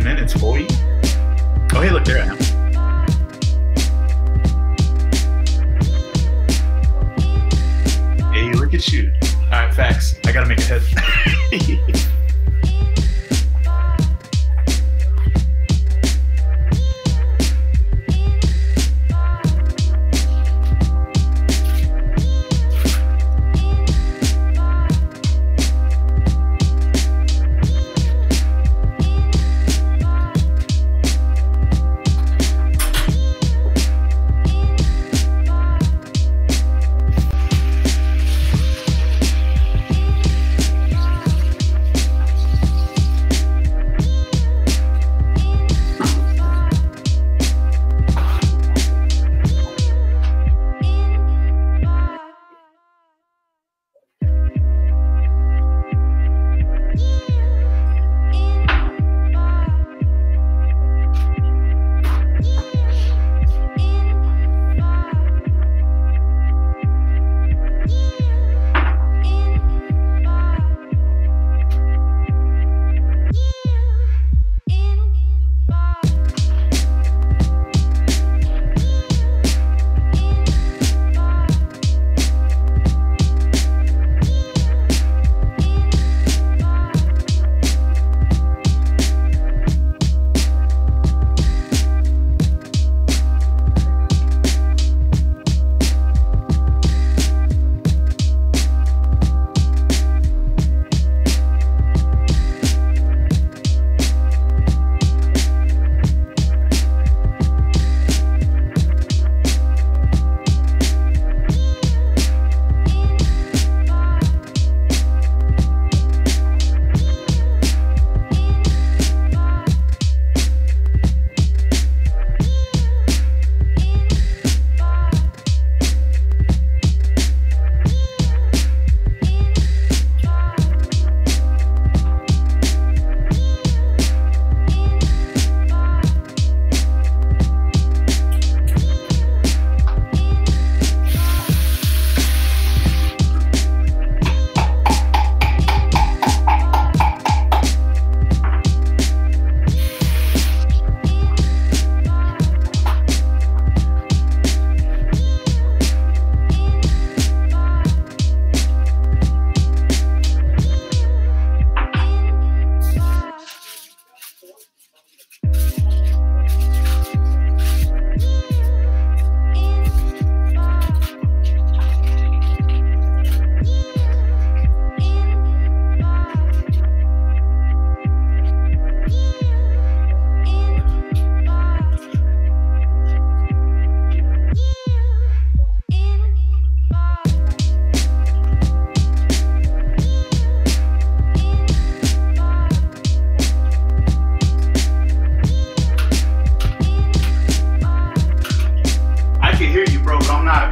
10 minutes, boy. Oh, hey, look, there I am. Hey, look at you. All right, facts. I gotta make a head.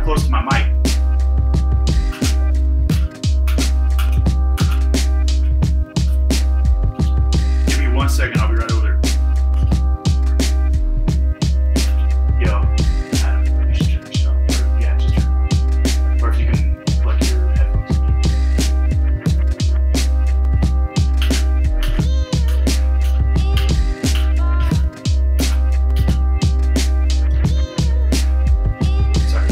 Close to my mic. Give me 1 second, I'll be right over there. Yo, Adam, you should turn this off. Or, yeah, just turn it off. Or if you can plug your headphones in. Sorry.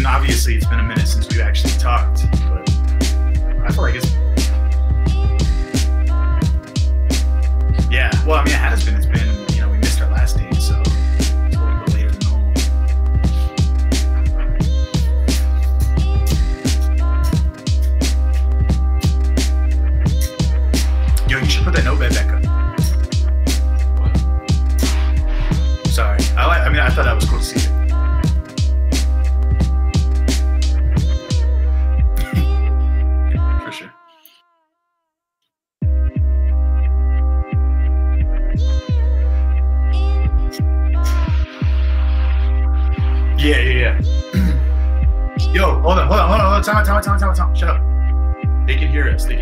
mean, obviously it's been a minute since we've actually talked, but I feel like it's... Yeah, well, I mean, it has been. It's been, you know, we missed our last date, so it's going to go later than normal. Yo, you should put that notepad back up. What? Sorry. I mean, I thought that was cool to see it. For sure. Yeah. Yo, hold on. Time out. Shut up. They can hear us. Yeah.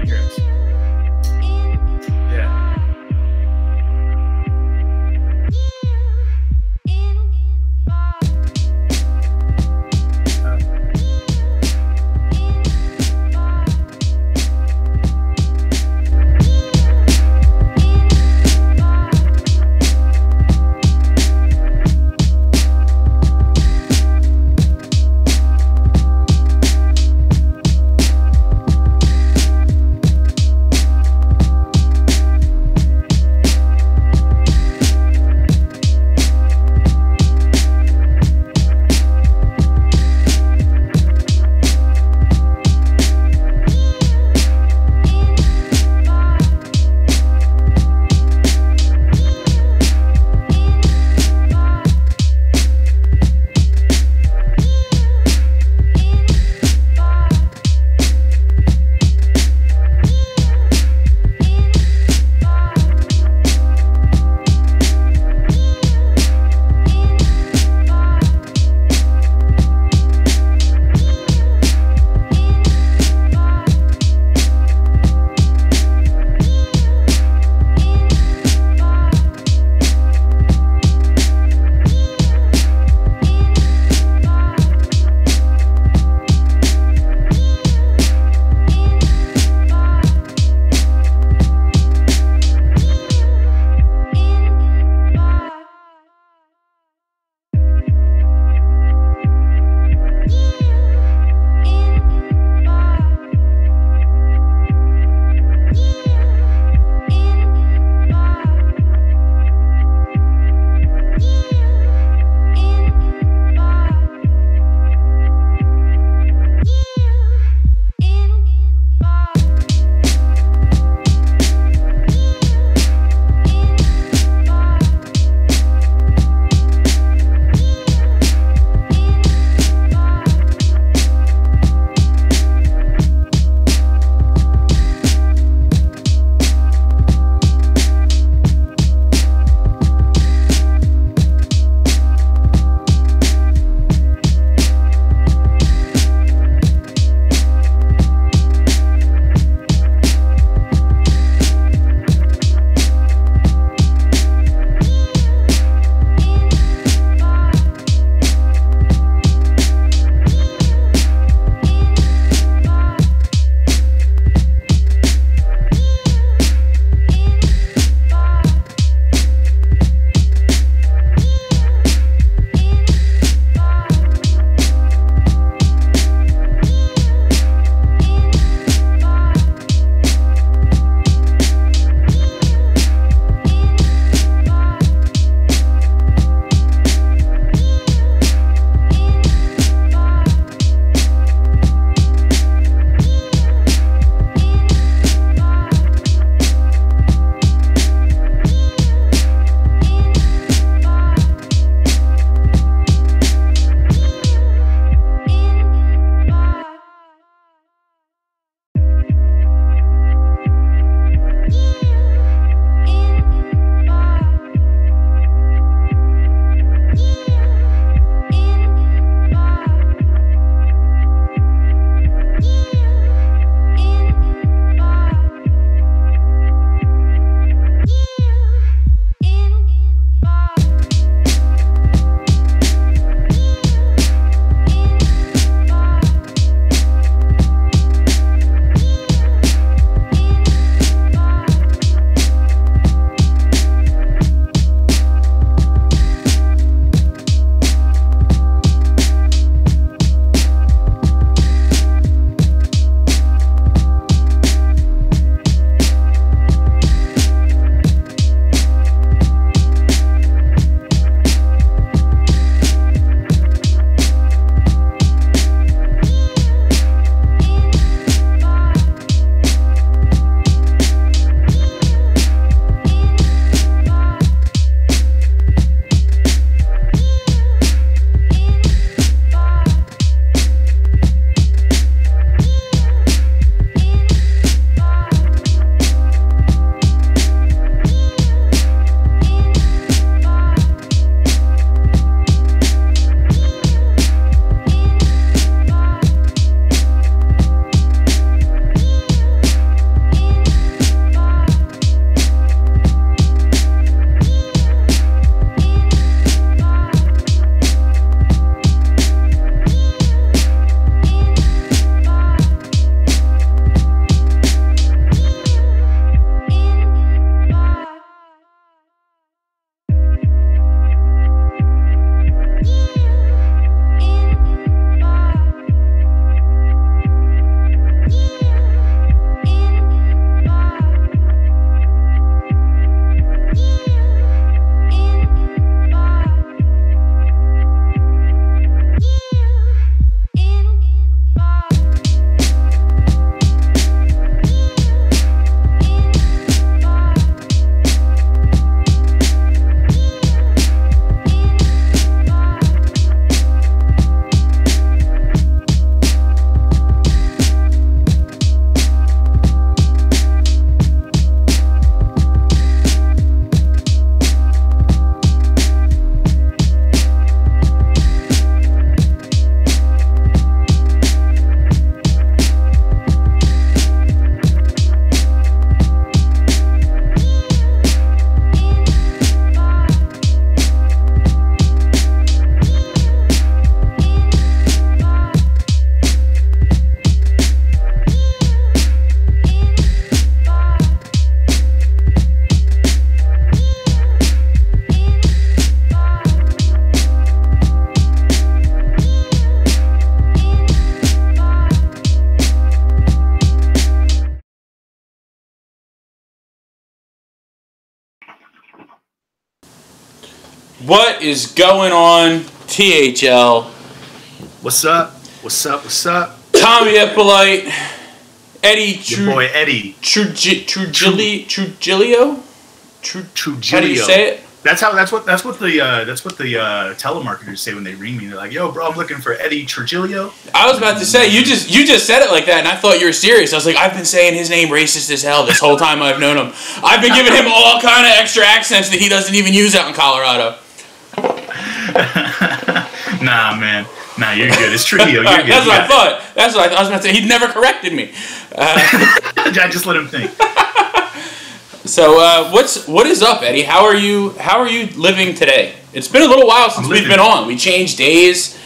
What is going on, THL? What's up? What's up? What's up? Tommy Eppolite, Eddie boy Eddie Trujillo. Trujillo. How do you say it? That's what the telemarketers say when they ring me. They're like, "Yo, bro, I'm looking for Eddie Trujillo." I was about to say you just said it like that, and I thought you were serious. I was like, I've been saying his name racist as hell this whole time I've known him. I've been giving him all kind of extra accents that he doesn't even use out in Colorado. Nah, man. Nah, you're good. It's Trujillo. You're good. That's what I thought. That's what I was about to say. He'd never corrected me. I just let him think. So what is up, Eddie? How are you living today? It's been a little while since we've been on. We changed days.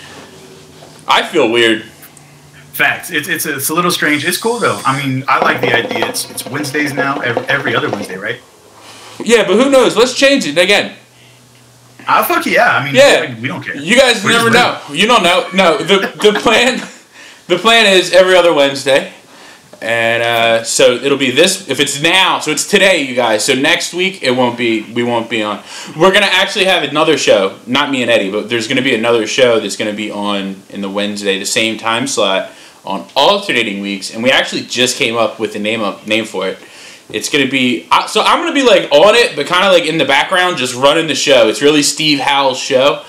I feel weird. Facts. It's a little strange. It's cool though. I mean, I like the idea. It's Wednesdays now. Every other Wednesday, right? Yeah, but who knows? Let's change it again. Fuck yeah. I mean, yeah. We don't care. You guys never know. You don't know. No, the plan is every other Wednesday. And so it'll be this if it's now, so it's today, you guys. So next week we won't be on. We're gonna actually have another show, not me and Eddie, but there's gonna be another show that's gonna be on in the Wednesday, the same time slot on alternating weeks, and we actually just came up with the name for it. It's gonna be so I'm gonna be like on it, but kind of like in the background, just running the show. It's really Steve Howell's show.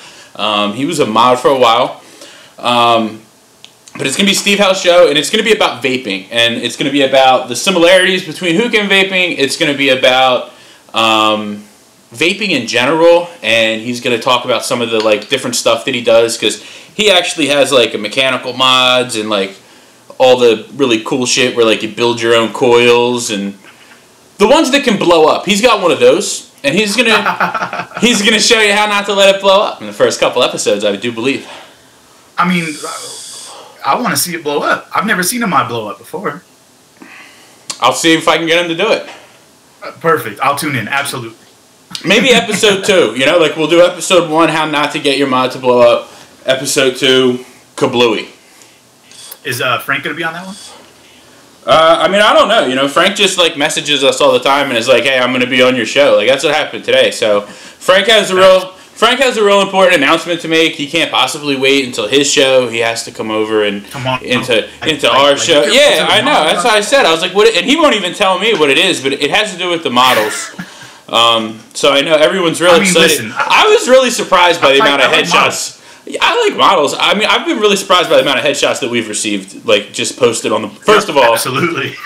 He was a mod for a while. But it's going to be Steve Howell's show, and it's going to be about vaping, and it's going to be about the similarities between hookah and vaping. It's going to be about vaping in general, and he's going to talk about some of the like different stuff that he does, because he actually has like a mechanical mods and like all the really cool shit where like you build your own coils and the ones that can blow up. He's got one of those, and he's gonna show you how not to let it blow up in the first couple episodes, I do believe. I mean, I want to see it blow up. I've never seen a mod blow up before. I'll see if I can get him to do it. Perfect. I'll tune in. Absolutely. Maybe episode 2. You know, like we'll do episode 1, how not to get your mod to blow up. Episode 2, kablooey. Is Frank going to be on that one? I mean, I don't know. You know, Frank just like messages us all the time and is like, "Hey, I'm going to be on your show." Like that's what happened today. So Frank has a real important announcement to make. He can't possibly wait until his show. He has to come over and into our show. Yeah, I know. That's what I said. I was like, "What?" And he won't even tell me what it is, but it has to do with the models. So I know everyone's really excited. Listen, I was really surprised by the amount of headshots. Yeah, I like models. I mean, I've been really surprised by the amount of headshots that we've received. Like, just posted on the. First of all, absolutely.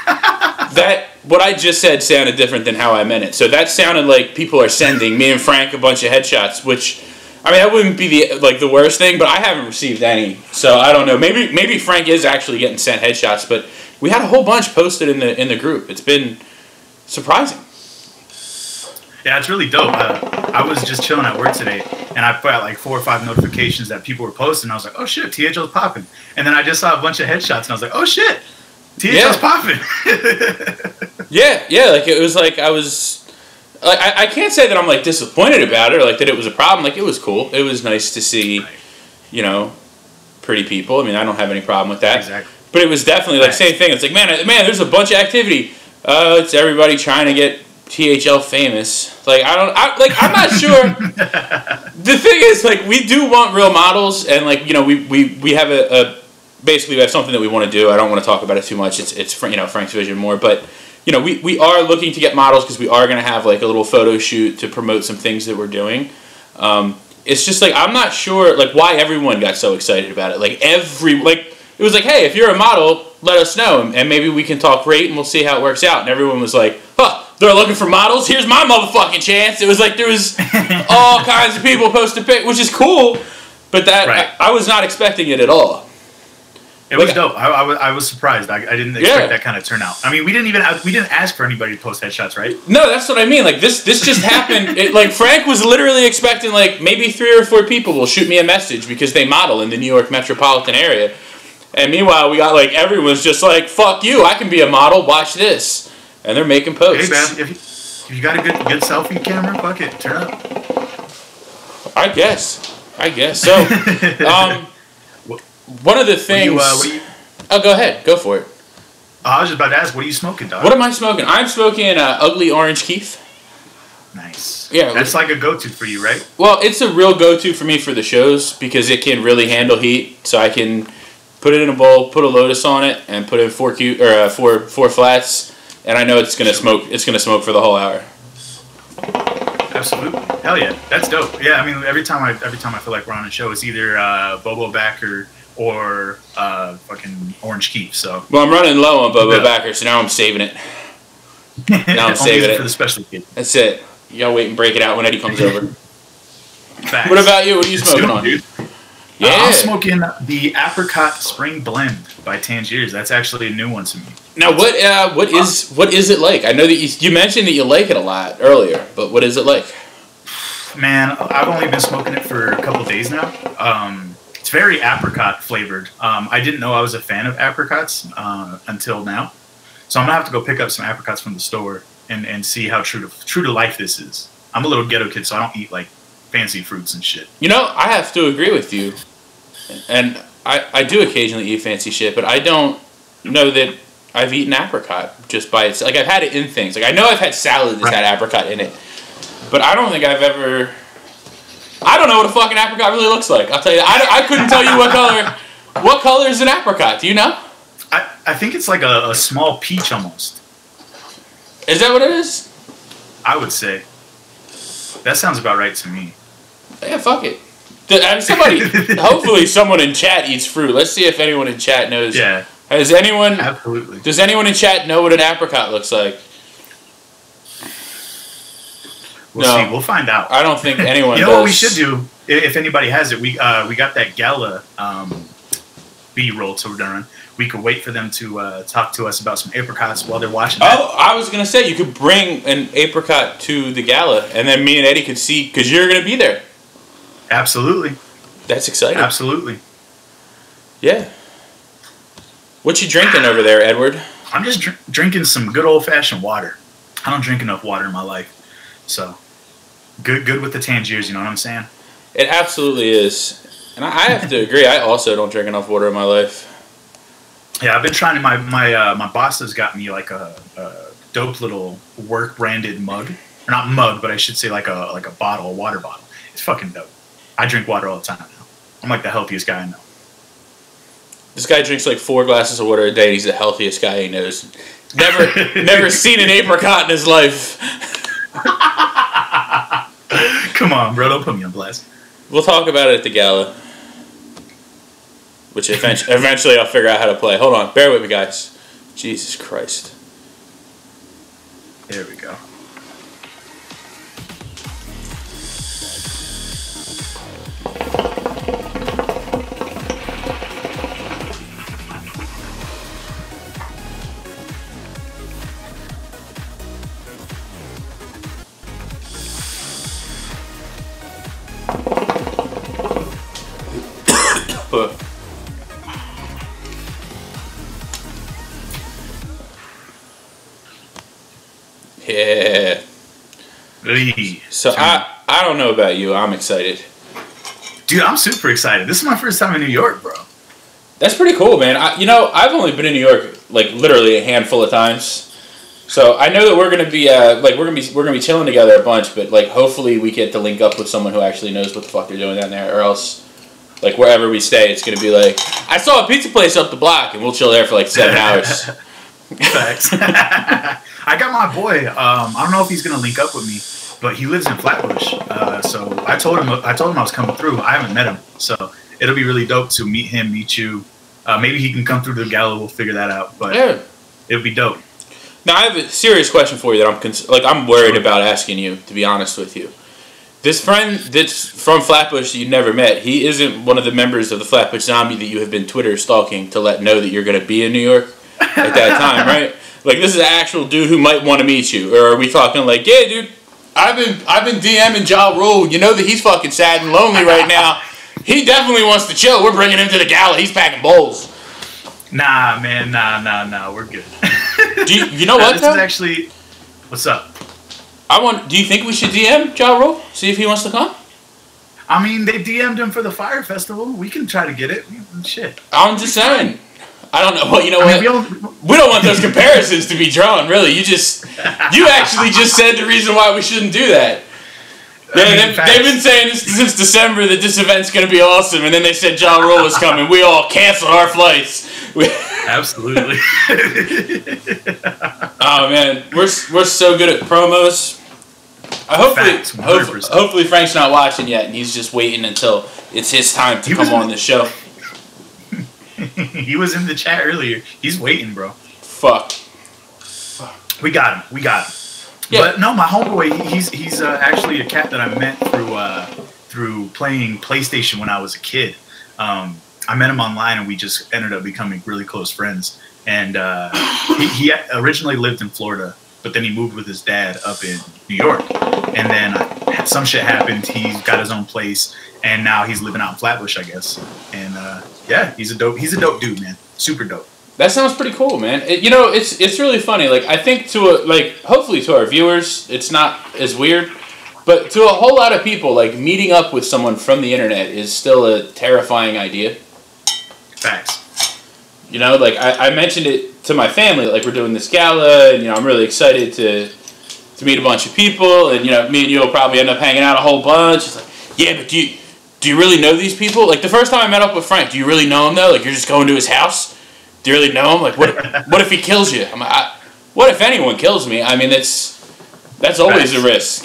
What I just said sounded different than how I meant it. So that sounded like people are sending me and Frank a bunch of headshots, which, I mean, that wouldn't be the worst thing, but I haven't received any. So I don't know. Maybe Frank is actually getting sent headshots, but we had a whole bunch posted in the group. It's been surprising. Yeah, it's really dope. I was just chilling at work today, and I put out like 4 or 5 notifications that people were posting. I was like, "Oh shit, THL's popping!" And then I just saw a bunch of headshots, and I was like, "Oh shit, THL's popping!" Yeah. Like it was like I was, like I can't say that I'm like disappointed about it or like that it was a problem. Like it was cool. It was nice to see, you know, pretty people. I mean, I don't have any problem with that. Exactly. But it was definitely like same thing. It's like man, there's a bunch of activity. It's everybody trying to get THL famous. Like I'm not sure. The thing is, like, we do want real models, and like, you know, we have basically we have something that we want to do. I don't want to talk about it too much. It's you know, Frank's vision more, but you know, we are looking to get models because we are going to have like a little photo shoot to promote some things that we're doing. It's just like I'm not sure like why everyone got so excited about it. Like it was like, hey, if you're a model, let us know, and maybe we can talk rate and we'll see how it works out. And everyone was like, huh. They're looking for models. Here's my motherfucking chance. It was like there was all kinds of people posting pics, which is cool, but that right. I was not expecting it at all. It was dope. I was surprised. I didn't expect that kind of turnout. I mean, we didn't ask for anybody to post headshots, right? No, that's what I mean. Like this just happened. Like Frank was literally expecting like maybe 3 or 4 people will shoot me a message because they model in the New York metropolitan area, and meanwhile we got like everyone's just like, "Fuck you! I can be a model. Watch this." And they're making posts. Hey man, if you got a good selfie camera, fuck it, turn up. I guess. So, one of the things. Oh, go ahead. Go for it. I was just about to ask, what are you smoking, dog? What am I smoking? I'm smoking Ugly Orange Keef. Nice. Yeah. That's like a go-to for you, right? Well, it's a real go-to for me for the shows because it can really handle heat. So I can put it in a bowl, put a Lotus on it, and put in four flats, and I know it's gonna smoke. It's gonna smoke for the whole hour. Absolutely. Hell yeah. That's dope. Yeah, I mean, every time I feel like we're on a show, it's either Bobo Backer or fucking Orange Keef. So. Well, I'm running low on Bobo Backer, so now I'm saving it. Now I'm saving it for the special kid. That's it. You gotta wait and break it out when Eddie comes over. Facts. What about you? What are you smoking on? Dude. Yeah. I'm smoking the Apricot Spring Blend by Tangiers. That's actually a new one to me. Now, what is it like? I know that you mentioned that you like it a lot earlier, but what is it like? Man, I've only been smoking it for a couple days now. It's very apricot flavored. I didn't know I was a fan of apricots until now. So I'm gonna have to go pick up some apricots from the store and see how true to life this is. I'm a little ghetto kid, so I don't eat like fancy fruits and shit. You know, I have to agree with you, and I do occasionally eat fancy shit, but I don't know that I've eaten apricot just by itself. Like I've had it in things. Like I know I've had salad that's had apricot in it, but I don't think I've ever. I don't know what a fucking apricot really looks like. I'll tell you. I couldn't tell you what color. What color is an apricot? Do you know? I think it's like a small peach almost. Is that what it is? I would say. That sounds about right to me. Yeah, fuck it. Hopefully someone in chat eats fruit. Let's see if anyone in chat knows. Yeah. Absolutely. Does anyone in chat know what an apricot looks like? We'll see. We'll find out. I don't think anyone You know does. what we should do? If anybody has it, we got that gala B-roll to run. We could wait for them to talk to us about some apricots while they're watching that. Oh, I was going to say, you could bring an apricot to the gala, and then me and Eddie could see, because you're going to be there. Absolutely. That's exciting. Absolutely. Yeah. What you drinking over there, Edward? I'm just drinking some good old-fashioned water. I don't drink enough water in my life. So, good with the Tangiers, you know what I'm saying? It absolutely is. And I have to agree, I also don't drink enough water in my life. Yeah, I've been trying to. My boss has got me like a dope little work branded mug, or not mug, but I should say like a bottle, a water bottle. It's fucking dope. I drink water all the time now. I'm like the healthiest guy I know. This guy drinks like 4 glasses of water a day, and he's the healthiest guy he knows. Never seen an apricot in his life. Come on, bro, don't put me on blast. We'll talk about it at the gala. Which eventually I'll figure out how to play. Hold on. Bear with me, guys. Jesus Christ. There we go. Yeah. So I don't know about you. I'm excited. Dude, I'm super excited. This is my first time in New York, bro. That's pretty cool, man. I've only been in New York like literally a handful of times. So I know that we're gonna be we're gonna be chilling together a bunch, but like hopefully we get to link up with someone who actually knows what the fuck they're doing down there, or else like wherever we stay, it's gonna be like I saw a pizza place up the block, and we'll chill there for like 7 hours. Facts. I got my boy. I don't know if he's gonna link up with me, but he lives in Flatbush. So I told him I was coming through. I haven't met him, so it'll be really dope to meet him, meet you. Maybe he can come through to the gala. We'll figure that out. But yeah, it'll be dope. Now I have a serious question for you that I'm worried about asking you. To be honest with you, this friend that's from Flatbush that you never met, he isn't one of the members of the Flatbush Zombie that you have been Twitter stalking to let know that you're going to be in New York at that time, right? Like this is an actual dude who might want to meet you, or are we talking like, yeah, dude, I've been DMing Ja Rule. You know that he's fucking sad and lonely right now. He definitely wants to chill. We're bringing him to the gala. He's packing bowls. Nah, man, nah. We're good. You know what? This is actually. What's up? Do you think we should DM Ja Rule? See if he wants to come. I mean, they DM'd him for the Fire Festival. We can try to get it. Shit. I'm just saying. I don't know. Well, you know what? We don't want those comparisons to be drawn, really. You actually just said the reason why we shouldn't do that. They've been saying since December that this event's going to be awesome, and then they said Ja Rule was coming. We all canceled our flights. Absolutely. Oh, man. We're so good at promos. Hopefully Frank's not watching yet, and he's just waiting until it's his time to come on the show. He was in the chat earlier. He's waiting, bro. Fuck. We got him. Yeah. But no, my homeboy, he's actually a cat that I met through playing PlayStation when I was a kid. I met him online, and we just ended up becoming really close friends. And he originally lived in Florida, but then he moved with his dad up in New York. And then some shit happened. He got his own place, and now he's living out in Flatbush, I guess. And yeah, he's a dope dude, man. Super dope. That sounds pretty cool, man. It's really funny. Like, I think hopefully to our viewers, it's not as weird, but to a whole lot of people, like, meeting up with someone from the internet is still a terrifying idea. Facts. Like, I mentioned it to my family, like, we're doing this gala, and, I'm really excited to meet a bunch of people, and, me and you will probably end up hanging out a whole bunch. It's like, yeah, but do you really know these people? Like, the first time I met up with Frank, do you really know him, though? Like, you're just going to his house? Do you really know him? Like, what if he kills you? I'm like, what if anyone kills me? I mean, that's always a risk.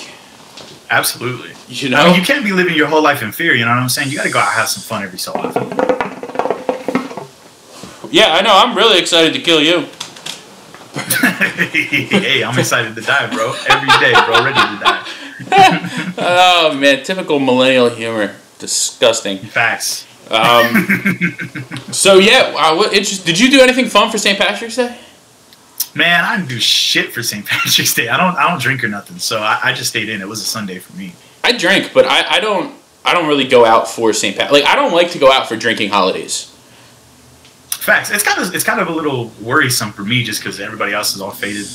Absolutely. You know? I mean, you can't be living your whole life in fear, you know what I'm saying? You got to go out and have some fun every so often. Yeah, I know. I'm really excited to kill you. Hey, I'm excited to die, bro. Every day, bro. Ready to die. Oh, man. Typical millennial humor. Disgusting. Facts. So, yeah. Did you do anything fun for St. Patrick's Day? Man, I didn't do shit for St. Patrick's Day. I don't drink or nothing, so I just stayed in. It was a Sunday for me. I drink, but I don't really go out for St. Patrick's. Like, I don't like to go out for drinking holidays. Facts. It's kind of a little worrisome for me just because everybody else is all faded.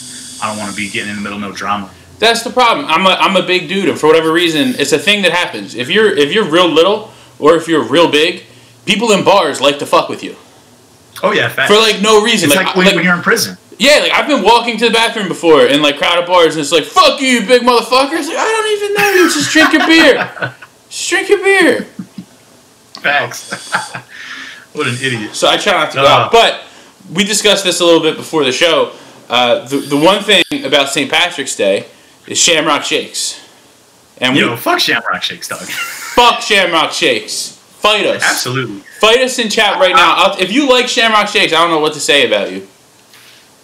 I don't want to be getting in the middle of no drama. That's the problem. I'm a big dude, and for whatever reason, it's a thing that happens. If you're real little or if you're real big, people in bars like to fuck with you. Oh yeah, facts. For like no reason. It's like when you're in prison. Yeah, like I've been walking to the bathroom before in like crowded bars, and it's like, "Fuck you, big motherfucker!" It's like, I don't even know you. Just drink your beer. Just drink your beer. Facts. What an idiot. So I try not to go out. But we discussed this a little bit before the show. The one thing about St. Patrick's Day is Shamrock Shakes. And fuck Shamrock Shakes, dog. Fuck Shamrock Shakes. Fight us. Absolutely. Fight us in chat right now. If you like Shamrock Shakes, I don't know what to say about you.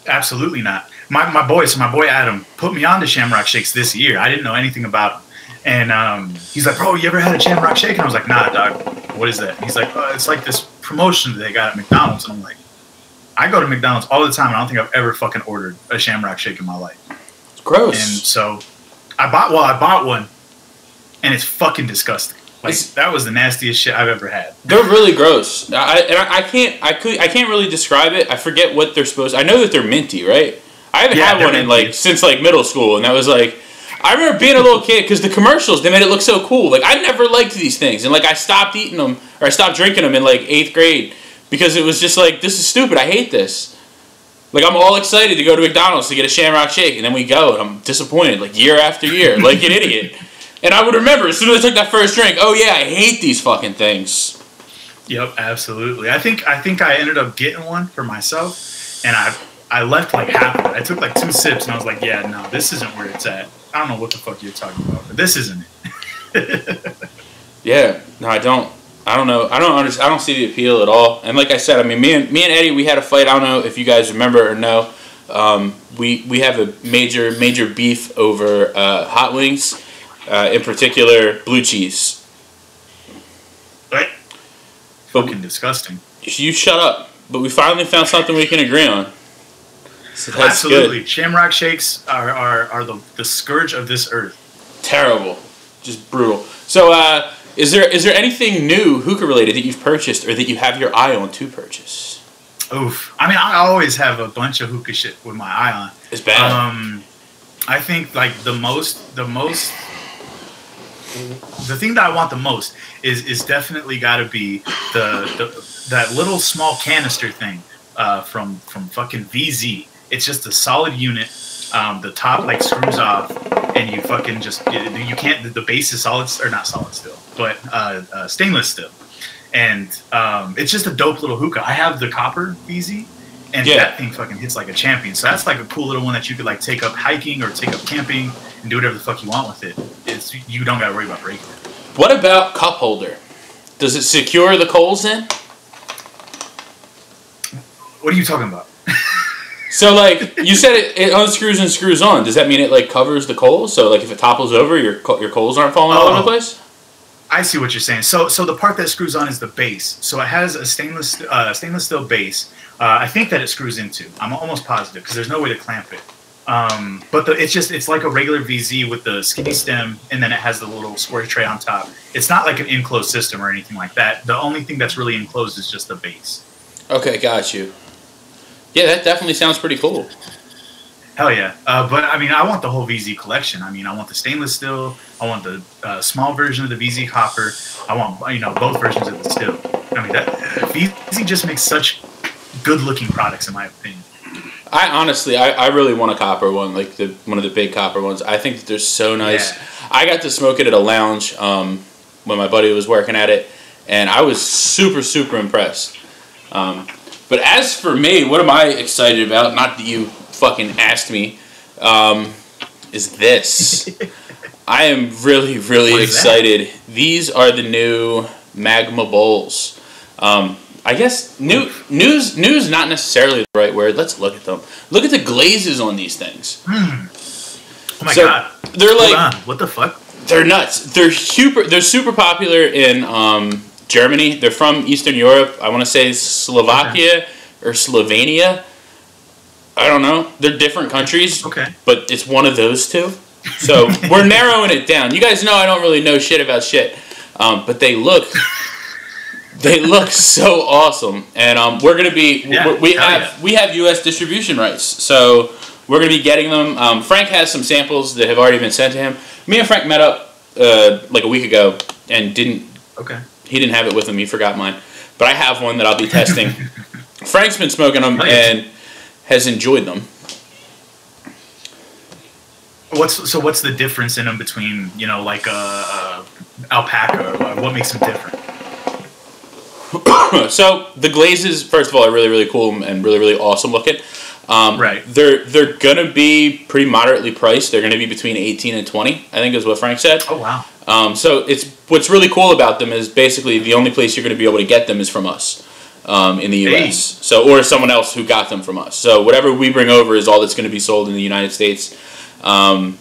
Absolutely not. My boy Adam put me on to Shamrock Shakes this year. I didn't know anything about him. And he's like, bro, you ever had a Shamrock Shake? And I was like, nah, dog. What is that? And he's like, it's like this promotion that they got at McDonald's. And I'm like, I go to McDonald's all the time, and I don't think I've ever fucking ordered a Shamrock Shake in my life. It's gross. And so I bought one, and it's fucking disgusting. Like, that was the nastiest shit I've ever had. They're really gross. I can't really describe it. I forget what they're supposed to. I know that they're minty, right? I haven't had one since middle school, and that was like, I remember being a little kid because the commercials, they made it look so cool. Like, I never liked these things, and I stopped eating them, or I stopped drinking them in 8th grade because it was just like, this is stupid. I hate this. Like, I'm all excited to go to McDonald's to get a Shamrock Shake, and then we go, and I'm disappointed year after year, like an idiot. And I would remember as soon as I took that first drink, oh yeah, I hate these fucking things. Yep, absolutely. I think I ended up getting one for myself, and I left half of it. I took 2 sips, and I was like, yeah, no, this isn't where it's at. I don't know what the fuck you're talking about, but this isn't it. Yeah, no, I don't know. I don't see the appeal at all. And like I said, I mean, me and Eddie, we had a fight. I don't know if you guys remember or know. We have a major beef over hot wings, in particular blue cheese. Right. Fucking disgusting. You shut up. But we finally found something we can agree on. So that's absolutely. Good. Shamrock Shakes are the scourge of this earth. Terrible. Just brutal. So, is there anything new hookah related that you've purchased or that you have your eye on to purchase? Oof. I mean, I always have a bunch of hookah shit with my eye on. It's bad. I think the thing that I want the most is definitely got to be that little small canister thing from fucking VZ. It's just a solid unit. The top like screws off, and you fucking just you can't. The base is solid or not solid steel, but stainless steel, and it's just a dope little hookah. I have the copper VZ, and that thing fucking hits like a champion. So that's like a cool little one that you could like take up hiking or take up camping and do whatever the fuck you want with it. You don't gotta worry about breaking it. What about cup holder? Does it secure the coals in? What are you talking about? So, like, you said it unscrews and screws on. Does that mean it, like, covers the coals? So, like, if it topples over, your coals aren't falling all over the place? I see what you're saying. So the part that screws on is the base. So it has a stainless steel base. I think that it screws into. I'm almost positive because there's no way to clamp it. But it's like a regular VZ with the skinny stem, and then it has the little square tray on top. It's not like an enclosed system or anything like that. The only thing that's really enclosed is just the base. Okay, got you. Yeah, that definitely sounds pretty cool. Hell yeah. But, I mean, I want the whole VZ collection. I mean, I want the stainless steel. I want the small version of the VZ copper. I want, both versions of the steel. I mean, VZ just makes such good-looking products, in my opinion. I really want a copper one, like one of the big copper ones. I think that they're so nice. Yeah. I got to smoke it at a lounge when my buddy was working at it, and I was super, super impressed. But as for me, what am I excited about? Not that you fucking asked me, is this. I am really, really excited. These are the new Magma Bowls. I guess news not necessarily the right word. Let's look at them. Look at the glazes on these things. Oh my god. They're like, hold on. What the fuck? They're nuts. They're super popular in Germany. They're from Eastern Europe. I want to say Slovakia or Slovenia. I don't know. They're different countries. Okay. But it's one of those two. So we're narrowing it down. You guys know I don't really know shit about shit. But they look so awesome. And we're gonna be we have US distribution rights. So we're gonna be getting them. Frank has some samples that have already been sent to him. Me and Frank met up like a week ago and didn't. Okay. He didn't have it with him. He forgot mine. But I have one that I'll be testing. Frank's been smoking them and has enjoyed them. What's the difference in them between, like alpaca? What makes them different? So the glazes, first of all, are really, really cool and really, really awesome looking. Right. They're gonna be pretty moderately priced. They're gonna be between 18 and 20, I think is what Frank said. Oh wow. So what's really cool about them is basically the only place you're going to be able to get them is from us in the U.S. So or someone else who got them from us. So whatever we bring over is all that's going to be sold in the United States. So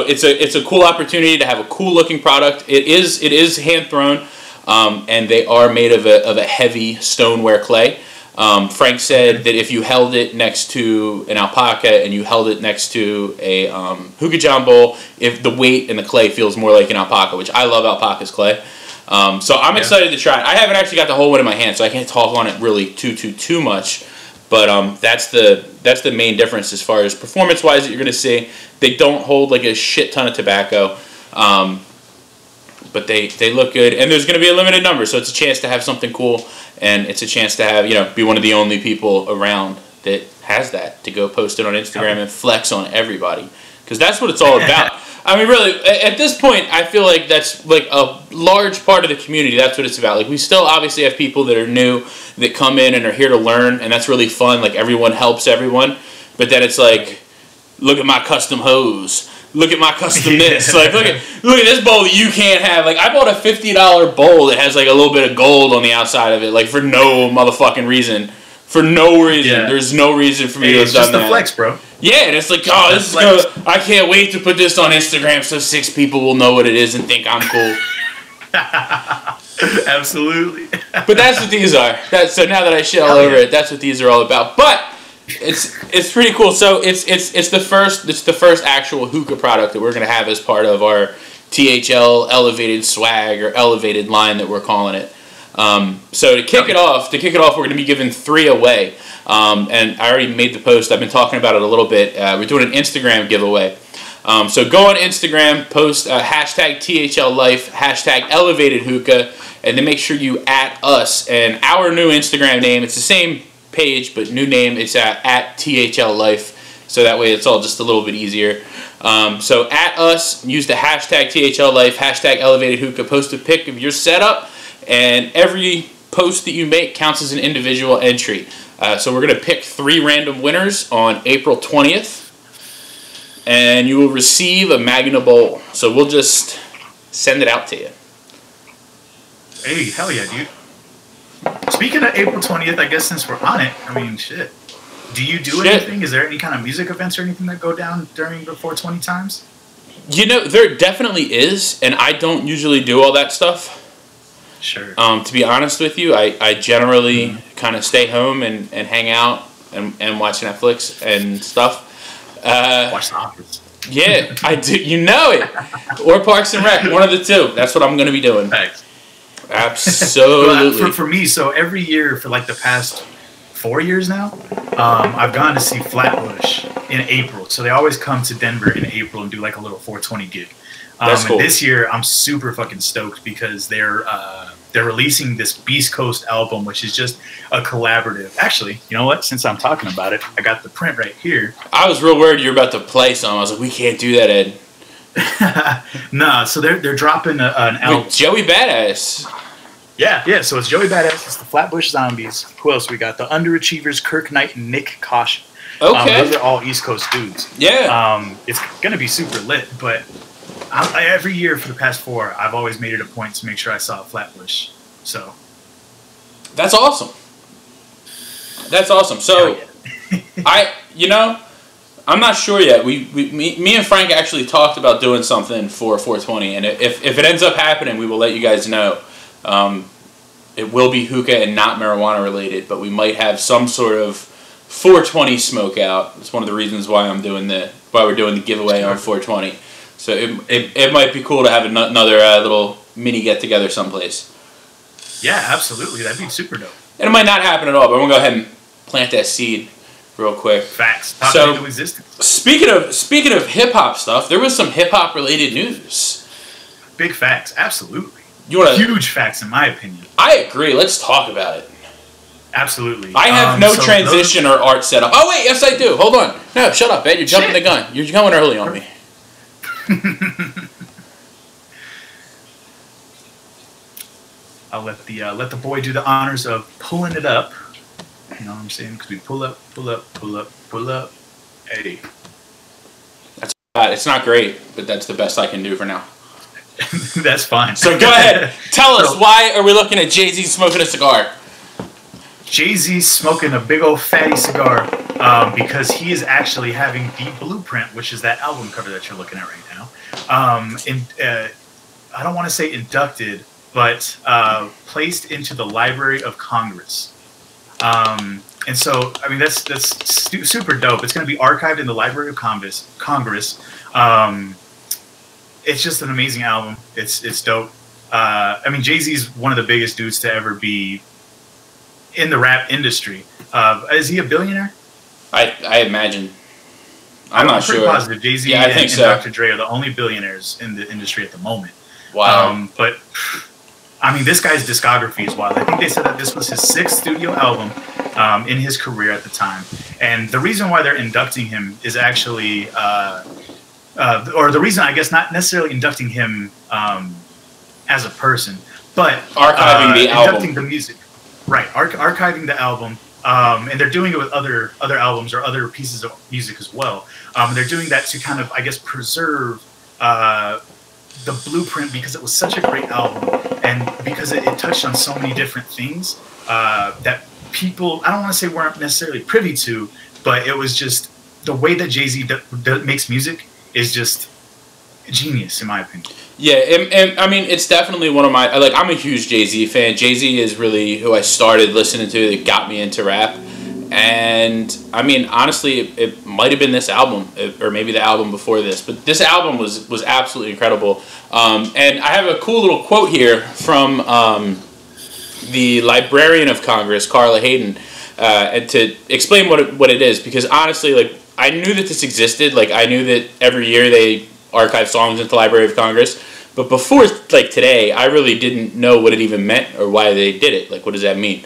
it's a cool opportunity to have a cool looking product. It is hand thrown, and they are made of a heavy stoneware clay. Frank said that if you held it next to an alpaca and you held it next to a hookah john bowl, if the weight in the clay feels more like an alpaca, which I love alpaca's clay. So I'm excited to try it. I haven't actually got the whole one in my hand, so I can't talk on it really too much. But that's the main difference as far as performance-wise that you're going to see. They don't hold like a shit ton of tobacco. But they look good, and there's going to be a limited number, so it's a chance to have something cool, and it's a chance to have, be one of the only people around that has that, to go post it on Instagram and flex on everybody, because that's what it's all about. I mean, really, at this point, I feel like that's like a large part of the community. That's what it's about. Like, we still obviously have people that are new, that come in and are here to learn, and that's really fun. Like, everyone helps everyone, but then it's like, look at my custom hose. Look at my custom this. Like, look at this bowl that you can't have. Like, I bought a $50 bowl that has like a little bit of gold on the outside of it, like for no motherfucking reason. For no reason. Yeah. There's no reason for me to have done that. It's just the flex, bro. Yeah, and it's like, oh, this is good. I can't wait to put this on Instagram so 6 people will know what it is and think I'm cool. Absolutely. But that's what these are. So now that I shit all over it, that's what these are all about. But it's pretty cool. So it's the first actual hookah product that we're gonna have as part of our THL elevated swag or elevated line that we're calling it. So to kick it off, we're gonna be giving 3 away. And I already made the post. I've been talking about it a little bit. We're doing an Instagram giveaway. So go on Instagram, post hashtag THL Life, hashtag elevated hookah, and then make sure you @ us and our new Instagram name. It's the same page, but new name, it's at THL Life. So that way it's all just a little bit easier. So at us, use the hashtag THL Life, hashtag Elevated Hookah, post a pic of your setup, and every post that you make counts as an individual entry. So we're going to pick 3 random winners on April 20th, and you will receive a Magna Bowl. So we'll just send it out to you. Hey, hell yeah, dude. Speaking of April 20th, I guess since we're on it, I mean, shit. Do you do anything? Is there any kind of music events or anything that go down during the 420 times? You know, there definitely is, and I don't usually do all that stuff. Sure. To be honest with you, I generally kind of stay home and hang out and watch Netflix and stuff. Watch The Office. Yeah, I do. You know it. Or Parks and Rec, one of the two. That's what I'm going to be doing. Thanks. Absolutely. Well, for me, so every year for like the past 4 years now, I've gone to see Flatbush in April. So they always come to Denver in April and do like a little 420 gig. That's cool. And this year, I'm super fucking stoked because they're releasing this Beast Coast album, which is just a collaborative. Actually, you know what? Since I'm talking about it, I got the print right here. I was real worried you were about to play some. I was like, we can't do that, Ed. Nah, so they're dropping an album. With Joey Badass. Yeah. So it's Joey Badass, it's the Flatbush Zombies. Who else we got? The Underachievers, Kirk Knight and Nick Caution. Okay. Those are all East Coast dudes. Yeah. It's gonna be super lit, but every year for the past 4, I've always made it a point to make sure I saw Flatbush. So That's awesome. That's awesome. So I'm not sure yet. Me and Frank actually talked about doing something for 420, and if it ends up happening, we will let you guys know. It will be hookah and not marijuana related, but we might have some sort of 420 smoke out. It's one of the reasons why we're doing the giveaway on 420. So it might be cool to have another little mini get together someplace. Yeah, absolutely. That'd be super dope. And it might not happen at all, but I'm gonna go ahead and plant that seed real quick. Facts. Pop into existence. Speaking of hip hop stuff, there was some hip hop related news. Big facts. Absolutely. Huge facts, in my opinion. I agree. Let's talk about it. Absolutely. I have no transition or art set up. Oh wait, yes I do. Hold on. No, shut up, Ed. You're jumping the gun. You're going early on me. I'll let the boy do the honors of pulling it up. You know what I'm saying? Because we pull up. Hey. It's not great, but that's the best I can do for now. That's fine. So go ahead. Tell us, why are we looking at Jay-Z smoking a cigar? Jay-Z's smoking a big old fatty cigar because he is actually having the Blueprint, which is that album cover that you're looking at right now. I don't want to say inducted, but placed into the Library of Congress. And so, I mean, that's super dope. It's going to be archived in the Library of Congress. It's just an amazing album. It's dope. I mean, Jay-Z's one of the biggest dudes to ever be in the rap industry. Is he a billionaire? I imagine. I'm not pretty sure. Positive. Jay-Z and Dr. Dre are the only billionaires in the industry at the moment. Wow. But I mean, this guy's discography is wild. I think they said that this was his 6th studio album in his career at the time. And the reason why they're inducting him is actually, or the reason, I guess, not necessarily inducting him as a person, but archiving the album. Inducting the music. Right, archiving the album. And they're doing it with other albums or other pieces of music as well. They're doing that to kind of, I guess, preserve the Blueprint because it was such a great album and because it touched on so many different things that people, I don't want to say weren't necessarily privy to, but it was just the way that Jay-Z makes music is just genius in my opinion. Yeah, and I mean, it's definitely one of my, I'm a huge Jay-Z fan. Jay-Z is really who I started listening to that got me into rap. And, I mean, honestly, it might have been this album, or maybe the album before this, but this album was absolutely incredible. And I have a cool little quote here from the Librarian of Congress, Carla Hayden, and to explain what it is, because honestly, I knew that this existed. I knew that every year they archive songs into the Library of Congress, but before today, I really didn't know what it even meant or why they did it. What does that mean?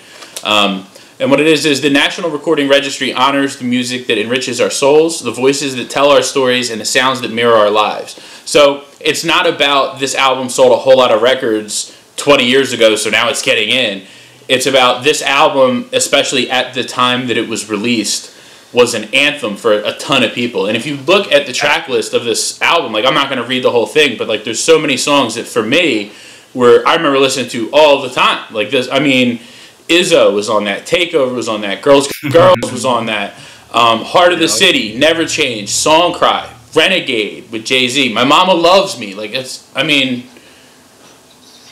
And what it is the National Recording Registry honors the music that enriches our souls, the voices that tell our stories, and the sounds that mirror our lives. So it's not about this album sold a whole lot of records 20 years ago, so now it's getting in. It's about this album, especially at the time that it was released, was an anthem for a ton of people. And if you look at the track list of this album, like, I'm not going to read the whole thing, but like, there's so many songs that for me I remember listening to all the time. Like this, I mean, Izzo was on that, Takeover was on that, Girls was on that, Heart of the City, Never Change, Song Cry, Renegade with Jay-Z, My Mama Loves Me. Like, it's, I mean,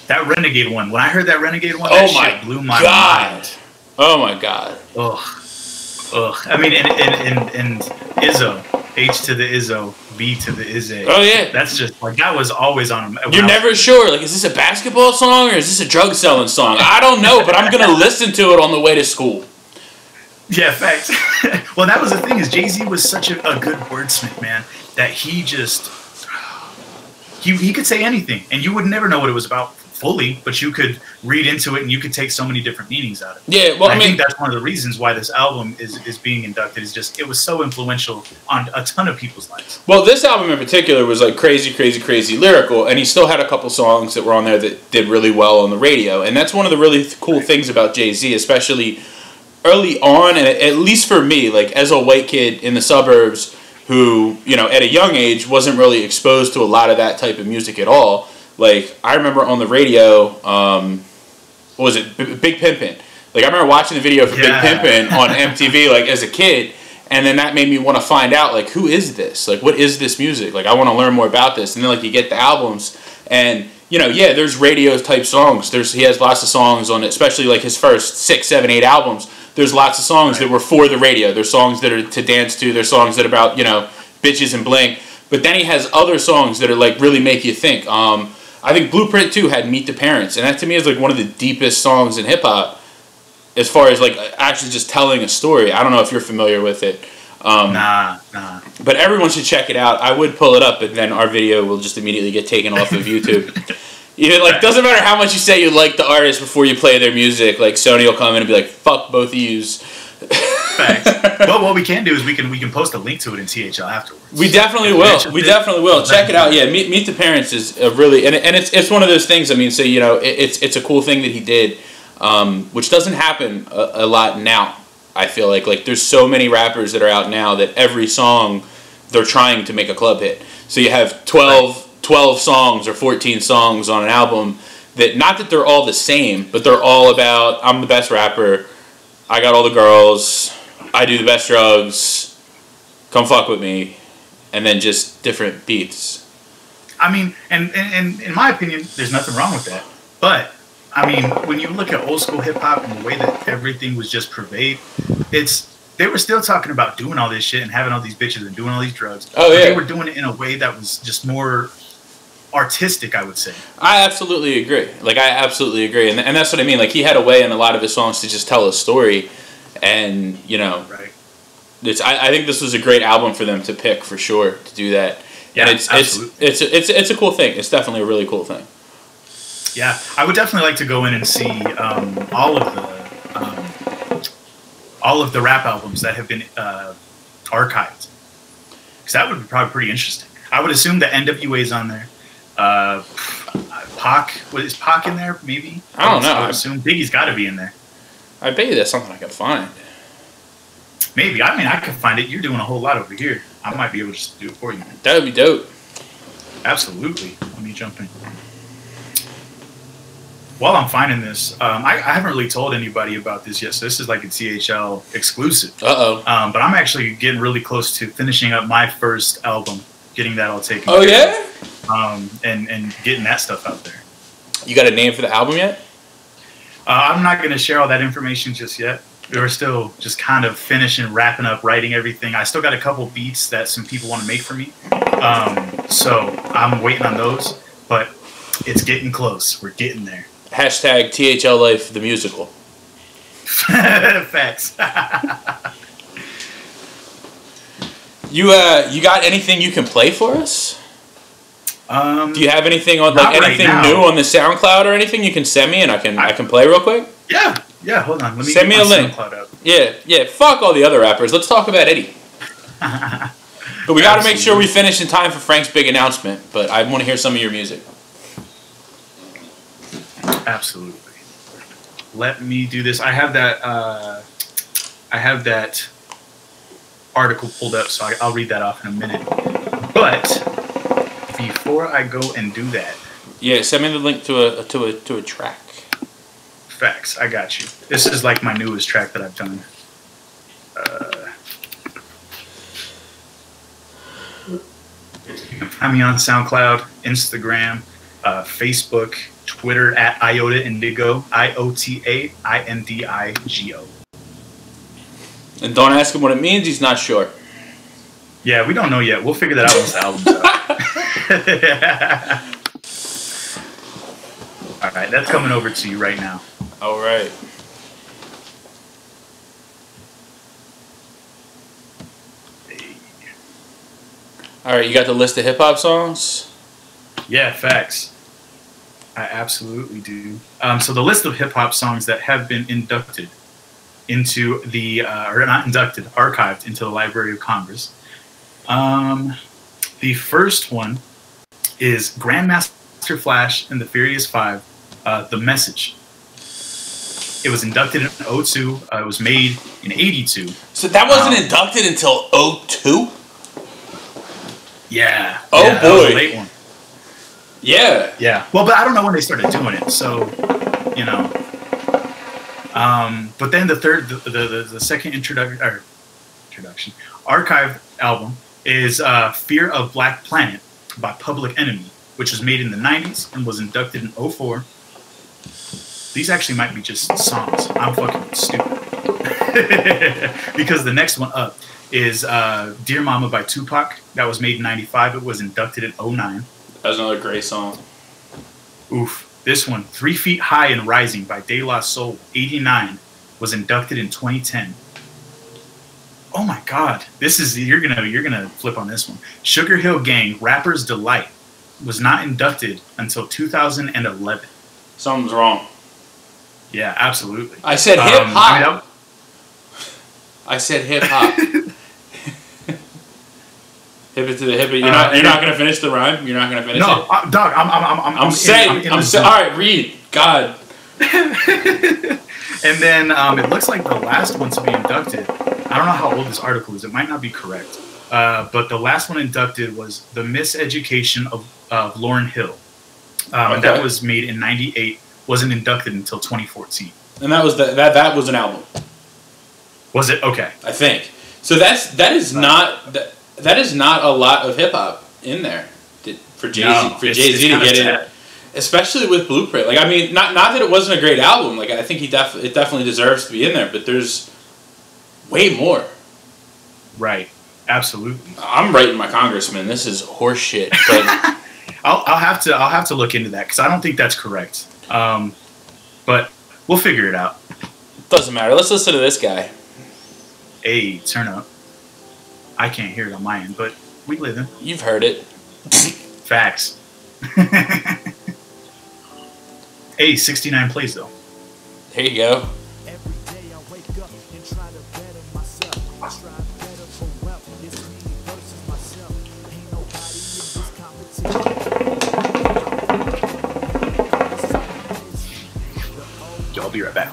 that Renegade one. When I heard that Renegade one, that shit blew my mind. Oh my God. Ugh. I mean, and Izzo, H to the Izzo, B to the Izzy. Oh yeah. That's just like, that was always on him. You're never sure. Like, is this a basketball song or is this a drug selling song? I don't know, but I'm gonna listen to it on the way to school. Yeah, facts. Well, that was the thing, is Jay-Z was such a good wordsmith, man, that he just he could say anything, and you would never know what it was about fully, but you could read into it and you could take so many different meanings out of it. Yeah, well, I think that's one of the reasons why this album is being inducted, is just, it was so influential on a ton of people's lives. Well, this album in particular was like crazy lyrical, and he still had a couple songs that were on there that did really well on the radio, and that's one of the really cool things about Jay-Z, especially early on, and at least for me, like, as a white kid in the suburbs who, you know, at a young age wasn't really exposed to a lot of that type of music at all. Like, I remember on the radio, what was it, Big Pimpin'. Like, I remember watching the video for Big Pimpin' on MTV, like, as a kid, and then that made me want to find out, like, who is this? Like, what is this music? Like, I want to learn more about this. And then, like, you get the albums, and, you know, yeah, there's radio-type songs. He has lots of songs on it, especially, like, his first 6, 7, 8 albums. There's lots of songs that were for the radio. There's songs that are to dance to. There's songs that are about, you know, bitches and bling. But then he has other songs that are, like, really make you think. I think Blueprint 2 had Meet the Parents, and that to me is like one of the deepest songs in hip-hop as far as like actually just telling a story. I don't know if you're familiar with it. Nah. But everyone should check it out. I would pull it up, but then our video will just immediately get taken off of YouTube. Even, like, doesn't matter how much you say you like the artist before you play their music, like, Sony will come in and be like, fuck both of yous. Facts. Well, what we can do is we can post a link to it in THL afterwards. We definitely will. Check it out. Yeah, Meet the Parents is a really, and it's one of those things. I mean, so, you know, it's a cool thing that he did, which doesn't happen a lot now. I feel like there's so many rappers that are out now that every song they're trying to make a club hit. So you have 12 songs or 14 songs on an album that, not that they're all the same, but they're all about, I'm the best rapper, I got all the girls, I do the best drugs, come fuck with me, and then just different beats. I mean, and in my opinion, there's nothing wrong with that. But, I mean, when you look at old school hip-hop and the way that everything was just purveyed, they were still talking about doing all this shit and having all these bitches and doing all these drugs. Oh, yeah. They were doing it in a way that was just more artistic, I would say. I absolutely agree. And that's what I mean. Like, he had a way in a lot of his songs to just tell a story, and, you know, right. I think this was a great album for them to pick, for sure, to do that. Yeah, and it's a cool thing. It's definitely a really cool thing. Yeah, I would definitely like to go in and see all of the rap albums that have been archived, because that would be probably pretty interesting. I would assume that NWA's on there. Pac, is Pac in there? Maybe. I don't know. I would assume Biggie's got to be in there. I bet you that's something I can find. Maybe. I mean, I could find it. You're doing a whole lot over here. I might be able to just do it for you. That would be dope. Absolutely. Let me jump in. While I'm finding this, I haven't really told anybody about this yet, so this is like a THL exclusive. Uh-oh. But I'm actually getting really close to finishing up my first album, getting that all taken care of. And getting that stuff out there. You got a name for the album yet? I'm not going to share all that information just yet. We're still just kind of finishing, wrapping up, writing everything. I still got a couple beats that some people want to make for me. So I'm waiting on those, but it's getting close. We're getting there. Hashtag THL Life, the musical. Facts. You got anything you can play for us? Do you have anything on anything new on the SoundCloud or anything you can send me and I can play real quick? Yeah, Yeah, hold on. Let me send me a link. SoundCloud up. Yeah. Fuck all the other rappers. Let's talk about Eddie. But we got to make sure we finish in time for Frank's big announcement. But I want to hear some of your music. Absolutely. Let me do this. I have that article pulled up, so I'll read that off in a minute. But before I go and do that, yeah, send me the link to a track. Facts. I got you. This is like my newest track that I've done. You can find me on SoundCloud, Instagram, Facebook, Twitter at Iota Indigo, IOTAINDIGO. And don't ask him what it means. He's not sure. Yeah, we don't know yet. We'll figure that out once the album's out. All right, that's coming over to you right now. All right. All right, you got the list of hip hop songs? Yeah, facts. I absolutely do. So the list of hip hop songs that have been inducted into the, or not inducted, archived into the Library of Congress. The first one is Grandmaster Flash and the Furious Five, The Message. It was inducted in 2002. It was made in 82. So that wasn't inducted until 2002? Yeah. Oh, yeah, boy. That was a late one. Yeah. Yeah. Well, but I don't know when they started doing it, so, you know. But then the second introduction, archived album is Fear of Black Planet by Public Enemy, which was made in the 90s and was inducted in 2004. These actually might be just songs. I'm fucking stupid. Because the next one up is Dear Mama by Tupac. That was made in 95. It was inducted in 2009. That was another great song. Oof. This one, 3 Feet High and Rising by De La Soul, 89, was inducted in 2010. Oh my God. This is, you're gonna flip on this one. Sugar Hill Gang, Rapper's Delight, was not inducted until 2011. Something's wrong. Yeah, absolutely. I said hip hop. I said hip hop. Hip it to the hip it. You're not gonna finish the rhyme. You're not gonna finish it. No, dog. I'm saying. All right, read. God. And then it looks like the last one to be inducted. I don't know how old this article is. It might not be correct. But the last one inducted was The Miseducation of Lauryn Hill. And that was made in 98. Wasn't inducted until 2014. And that was that was an album. Was it? Okay. I think. So that is not a lot of hip hop in there for Jay-Z to get in, especially with Blueprint. Like, I mean, not that it wasn't a great album. Like, I think it definitely deserves to be in there, but there's way more. Right. Absolutely. I'm writing my congressman. This is horseshit. But I'll have to look into that because I don't think that's correct. But we'll figure it out. Doesn't matter. Let's listen to this guy. Hey, turn up. I can't hear it on my end, but we live in. You've heard it. Facts. Hey, 69 plays though. There you go. Every day I wake up and try to better myself. I strive better for wealth. It's me versus myself. Ain't nobody in this competition. Yo, I'll be right back.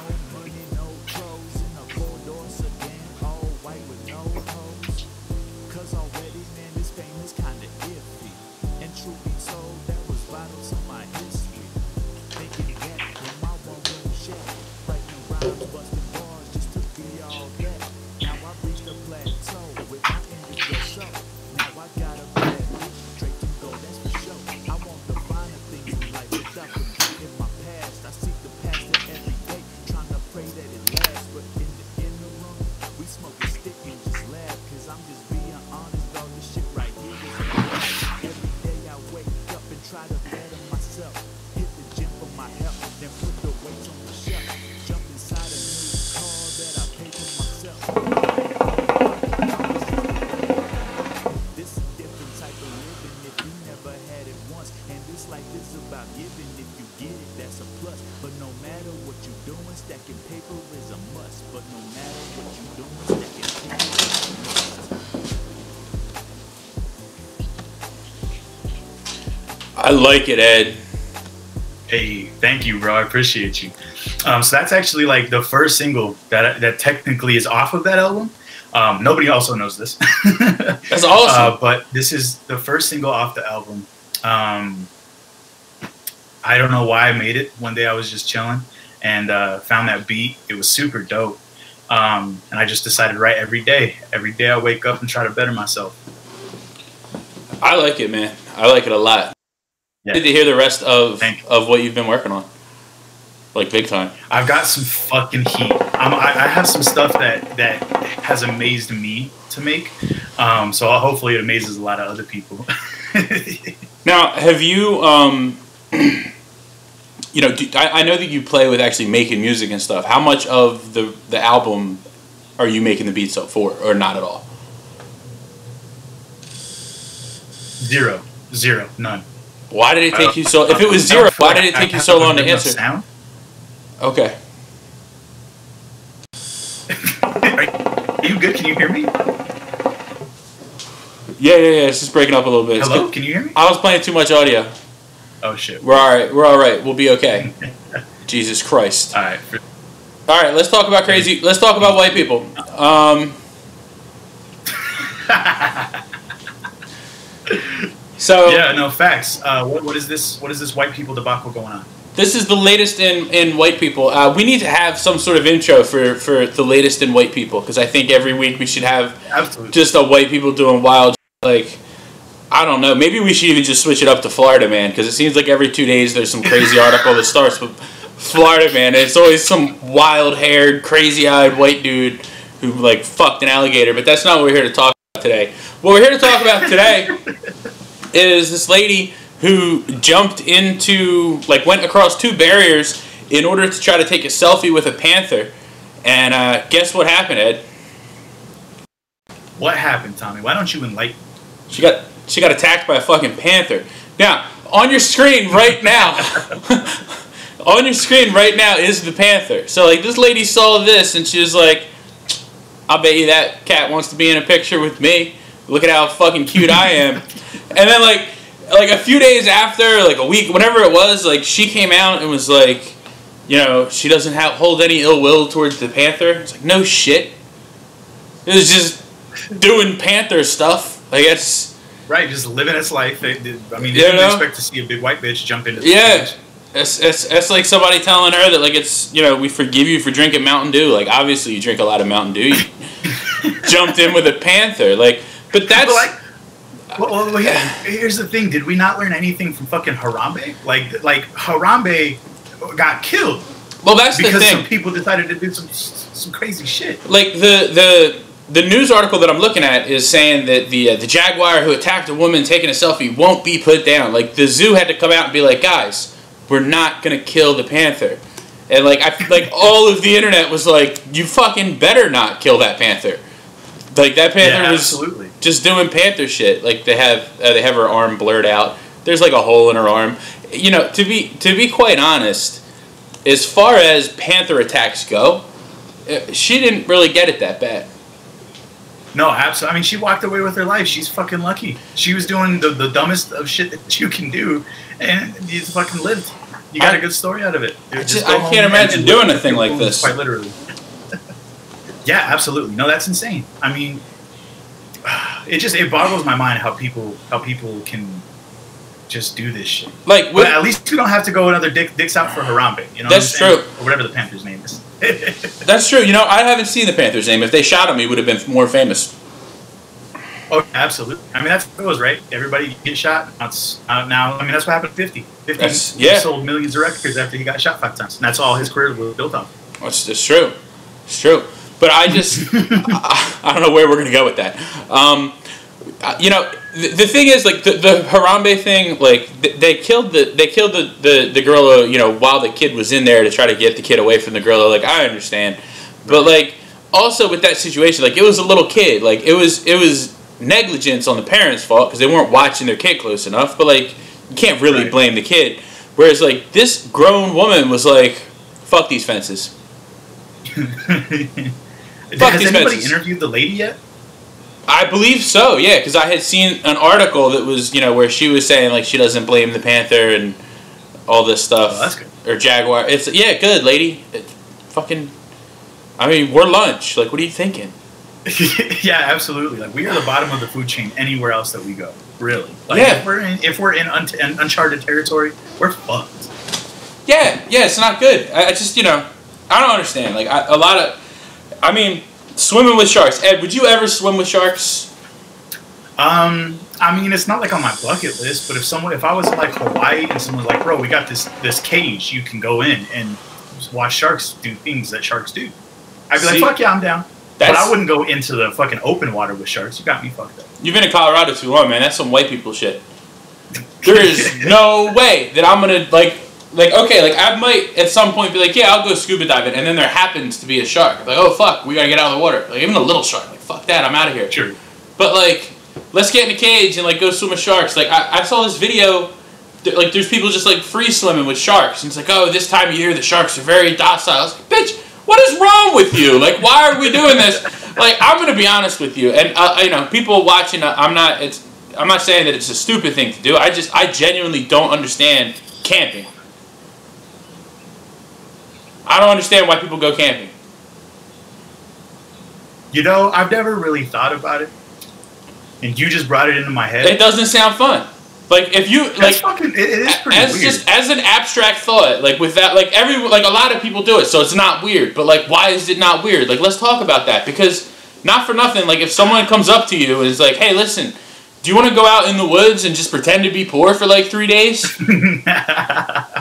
it's a plus. But no matter what you're doing, stacking paper is a must. But no matter what you're doing, stacking paper is a must. I like it, Ed. Hey, thank you, bro. I appreciate you. So that's actually like the first single that technically is off of that album. Nobody also knows this. That's awesome. But this is the first single off the album. I don't know why I made it. One day I was just chilling and found that beat. It was super dope. And I just decided to write every day. Every day I wake up and try to better myself. I like it, man. I like it a lot. Yeah. Good to hear the rest of what you've been working on. Like big time. I've got some fucking heat. I have some stuff that has amazed me to make. So hopefully it amazes a lot of other people. Now, have you, you know, I know that you play with actually making music and stuff. How much of the album are you making the beats up for, or not at all? Zero, none. Why did it take you so? If it was zero, why did it take you so long to answer? Sound? Okay. Are you good? Can you hear me? Yeah. It's just breaking up a little bit. Hello? Can you hear me? I was playing too much audio. Oh shit. We're all right. We're all right. We'll be okay. Jesus Christ. All right. All right. Let's talk about crazy. Let's talk about white people. So yeah, no facts. What is this? What is this white people debacle going on? This is the latest in white people. We need to have some sort of intro for the latest in white people, because I think every week we should have just a white people doing wild, like, I don't know, maybe we should even just switch it up to Florida Man, because it seems like every 2 days there's some crazy article that starts with Florida Man, and it's always some wild-haired, crazy-eyed white dude who, like, fucked an alligator, but that's not what we're here to talk about today. What we're here to talk about today is this lady who jumped into, like, went across 2 barriers in order to try to take a selfie with a panther. And guess what happened, Ed? What happened, Tommy? Why don't you enlighten? She got attacked by a fucking panther. Now, on your screen right now, on your screen right now is the panther. So, like, this lady saw this and she was like, I'll bet you that cat wants to be in a picture with me. Look at how fucking cute I am. And then, like a few days after, like a week, whenever it was, like, she came out and was like, you know, she doesn't hold any ill will towards the panther. It's like, no shit. It was just doing panther stuff. Like, it's... Right, just living its life. I mean, you didn't expect to see a big white bitch jump into the stage. It's like somebody telling her that, like, it's, you know, we forgive you for drinking Mountain Dew. Like, obviously you drink a lot of Mountain Dew. You jumped in with a panther. Like, but that's... Well, yeah. Here's the thing. Did we not learn anything from fucking Harambe? Like Harambe got killed. Well, that's the thing. Because some people decided to do some crazy shit. Like, the news article that I'm looking at is saying that the jaguar who attacked a woman taking a selfie won't be put down. Like, the zoo had to come out and be like, guys, we're not gonna kill the panther. And like, all of the internet was like, you fucking better not kill that panther. Like, that panther was absolutely just doing panther shit. Like, they have her arm blurred out. There's like a hole in her arm. You know, to be quite honest, as far as panther attacks go, she didn't really get it that bad. No, absolutely. I mean, she walked away with her life. She's fucking lucky. She was doing the dumbest of shit that you can do, and you fucking lived. You got a good story out of it. I can't imagine doing a thing like this. Quite literally. Yeah, absolutely. No, that's insane. I mean, it boggles my mind how people can just do this shit. Like, but at least you don't have to go another dicks out for Harambe. You know, that's true. Or whatever the Panther's name is. That's true. You know, I haven't seen the Panther's name. If they shot him, he would have been more famous. Oh, absolutely. I mean, that's what it was, right? Everybody get shot. Now, I mean, that's what happened to 50. 50 sold millions of records after he got shot 5 times. And that's all his career was built on. It's true. It's true. But I just, I don't know where we're going to go with that. You know, the thing is, like, the Harambe thing, like, they killed the gorilla, you know, while the kid was in there to try to get the kid away from the gorilla. Like, I understand. But, like, also with that situation, like, it was a little kid. Like, it was negligence on the parents' fault because they weren't watching their kid close enough. But, like, you can't really blame the kid. Whereas like this grown woman was like, "Fuck these fences." Has anybody interviewed the lady yet? I believe so, yeah, because I had seen an article that was, where she was saying like she doesn't blame the panther and all this stuff. Oh, that's good. Or jaguar. It's good, lady. Fucking. I mean, we're lunch. Like, what are you thinking? Yeah, absolutely. Like, we are the bottom of the food chain anywhere else that we go. Really. Like, yeah. If we're in uncharted territory, we're fucked. Yeah, it's not good. I just, I don't understand. Like, swimming with sharks. Ed, would you ever swim with sharks? I mean, it's not like on my bucket list, but if I was in like Hawaii and someone was like, bro, we got this cage, you can go in and watch sharks do things that sharks do, I'd be like, fuck yeah, I'm down. But I wouldn't go into the fucking open water with sharks. You got me fucked up. You've been in Colorado too long, man. That's some white people shit. There is no way that I'm gonna I might at some point be like, yeah, I'll go scuba diving, and then there happens to be a shark. Like, oh fuck, we gotta get out of the water. Like, even a little shark, like, fuck that, I'm out of here. Sure. But like, let's get in a cage and like go swim with sharks. Like, I saw this video. Like, there's people just like free swimming with sharks, and it's like, oh, this time of year the sharks are very docile. I was like, bitch, what is wrong with you? Like, why are we doing this? Like, I'm gonna be honest with you, and people watching. I'm not saying that it's a stupid thing to do. I genuinely don't understand camping. I don't understand why people go camping. I've never really thought about it, and you just brought it into my head. It doesn't sound fun. Like, if you like, it is pretty weird. Just as an abstract thought, like with that, like a lot of people do it, so it's not weird. But like, why is it not weird? Like, let's talk about that, because not for nothing. Like, if someone comes up to you and is like, "Hey, listen, do you want to go out in the woods and just pretend to be poor for like 3 days?"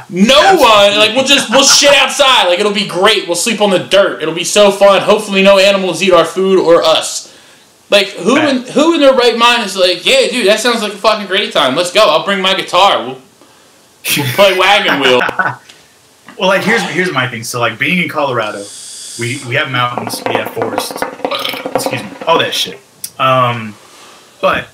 No one. Like, we'll shit outside. Like, it'll be great. We'll sleep on the dirt. It'll be so fun. Hopefully, no animals eat our food or us. Like, who in their right mind is like, yeah, dude, that sounds like a fucking great time. Let's go. I'll bring my guitar. We'll play Wagon Wheel. Well, like, here's my thing. So, like, being in Colorado, we have mountains, we have forests, excuse me, all that shit. But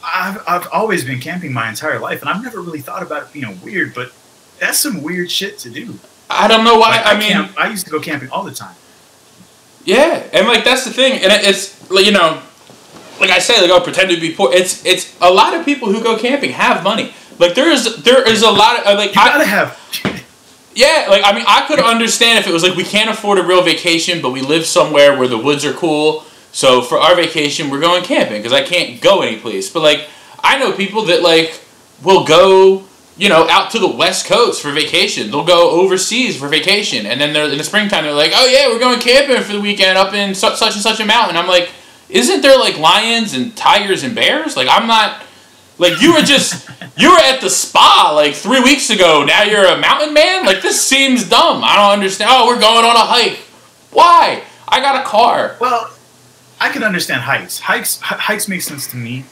I've always been camping my entire life, and I've never really thought about it being weird, but that's some weird shit to do. I don't know why. Like, I used to go camping all the time. Yeah, and like, that's the thing, and it's like, like I say, like, oh, pretend to be poor. It's a lot of people who go camping have money. Like, there is a lot of like, you gotta have. Yeah, like, I mean, I could understand if it was like, we can't afford a real vacation, but we live somewhere where the woods are cool. So for our vacation, we're going camping because I can't go anyplace. But like, I know people that like will go, out to the West Coast for vacation. They'll go overseas for vacation, and then they're in the springtime. They're like, oh yeah, we're going camping for the weekend up in such and such a mountain. I'm like, isn't there like lions and tigers and bears? Like, I'm not. Like, you were at the spa like 3 weeks ago. Now you're a mountain man. Like, this seems dumb. I don't understand. Oh, we're going on a hike. Why? I got a car. Well, I can understand hikes. Hikes make sense to me,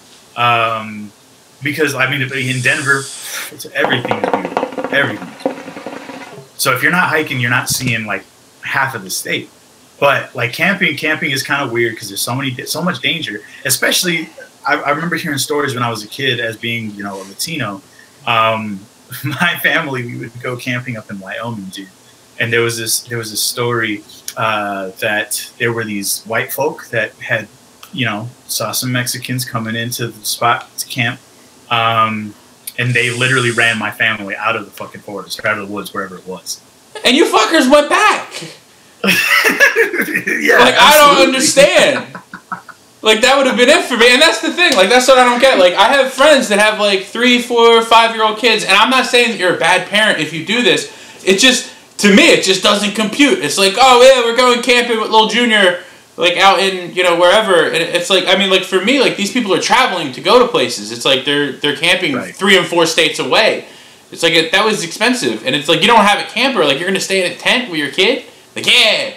because I mean, in Denver, everything is beautiful. Everything is beautiful. So if you're not hiking, you're not seeing like half of the state. But like camping is kind of weird because there's so much danger. Especially, I remember hearing stories when I was a kid, as being a Latino. My family, we would go camping up in Wyoming, dude. And there was this story that there were these white folk that had, saw some Mexicans coming into the spot to camp, and they literally ran my family out of the fucking forest, or out of the woods, wherever it was. And you fuckers went back. Yeah, like, absolutely. I don't understand. Like, that would have been it for me. And that's the thing. Like, that's what I don't get. Like, I have friends that have, like, 3, 4, 5-year-old kids. And I'm not saying that you're a bad parent if you do this. It just, to me, it just doesn't compute. It's like, oh, yeah, we're going camping with little Junior, like, out in, wherever. And it's like, I mean, like, for me, like, these people are traveling to go to places. It's like they're camping right. 3 and 4 states away. It's like, that was expensive. And it's like, you don't have a camper. Like, you're going to stay in a tent with your kid? Like, yeah.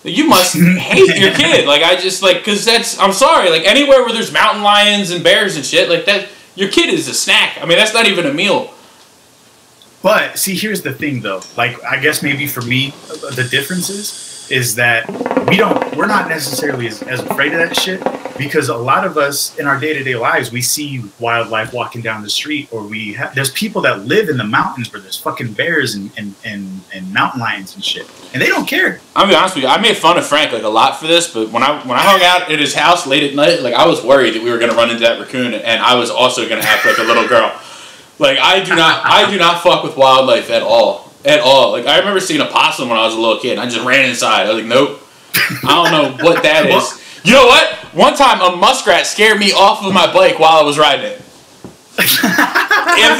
You must hate your kid. Like, I just, like, because I'm sorry, like, anywhere where there's mountain lions and bears and shit, like, that, your kid is a snack. I mean, that's not even a meal. But, see, here's the thing, though. Like, I guess maybe for me, the difference is that we're not necessarily as afraid of that shit, because a lot of us in our day-to-day lives, we see wildlife walking down the street, or there's people that live in the mountains where there's fucking bears and mountain lions and shit, and they don't care. I'm gonna be honest with you, I made fun of Frank like a lot for this, but when I hung out at his house late at night, like I was worried that we were gonna run into that raccoon, and I was also gonna act like a little girl. Like I do not fuck with wildlife at all. At all. Like I remember seeing a possum when I was a little kid, and I just ran inside. I was like, nope. I don't know what that is. You know what? One time a muskrat scared me off of my bike while I was riding it. If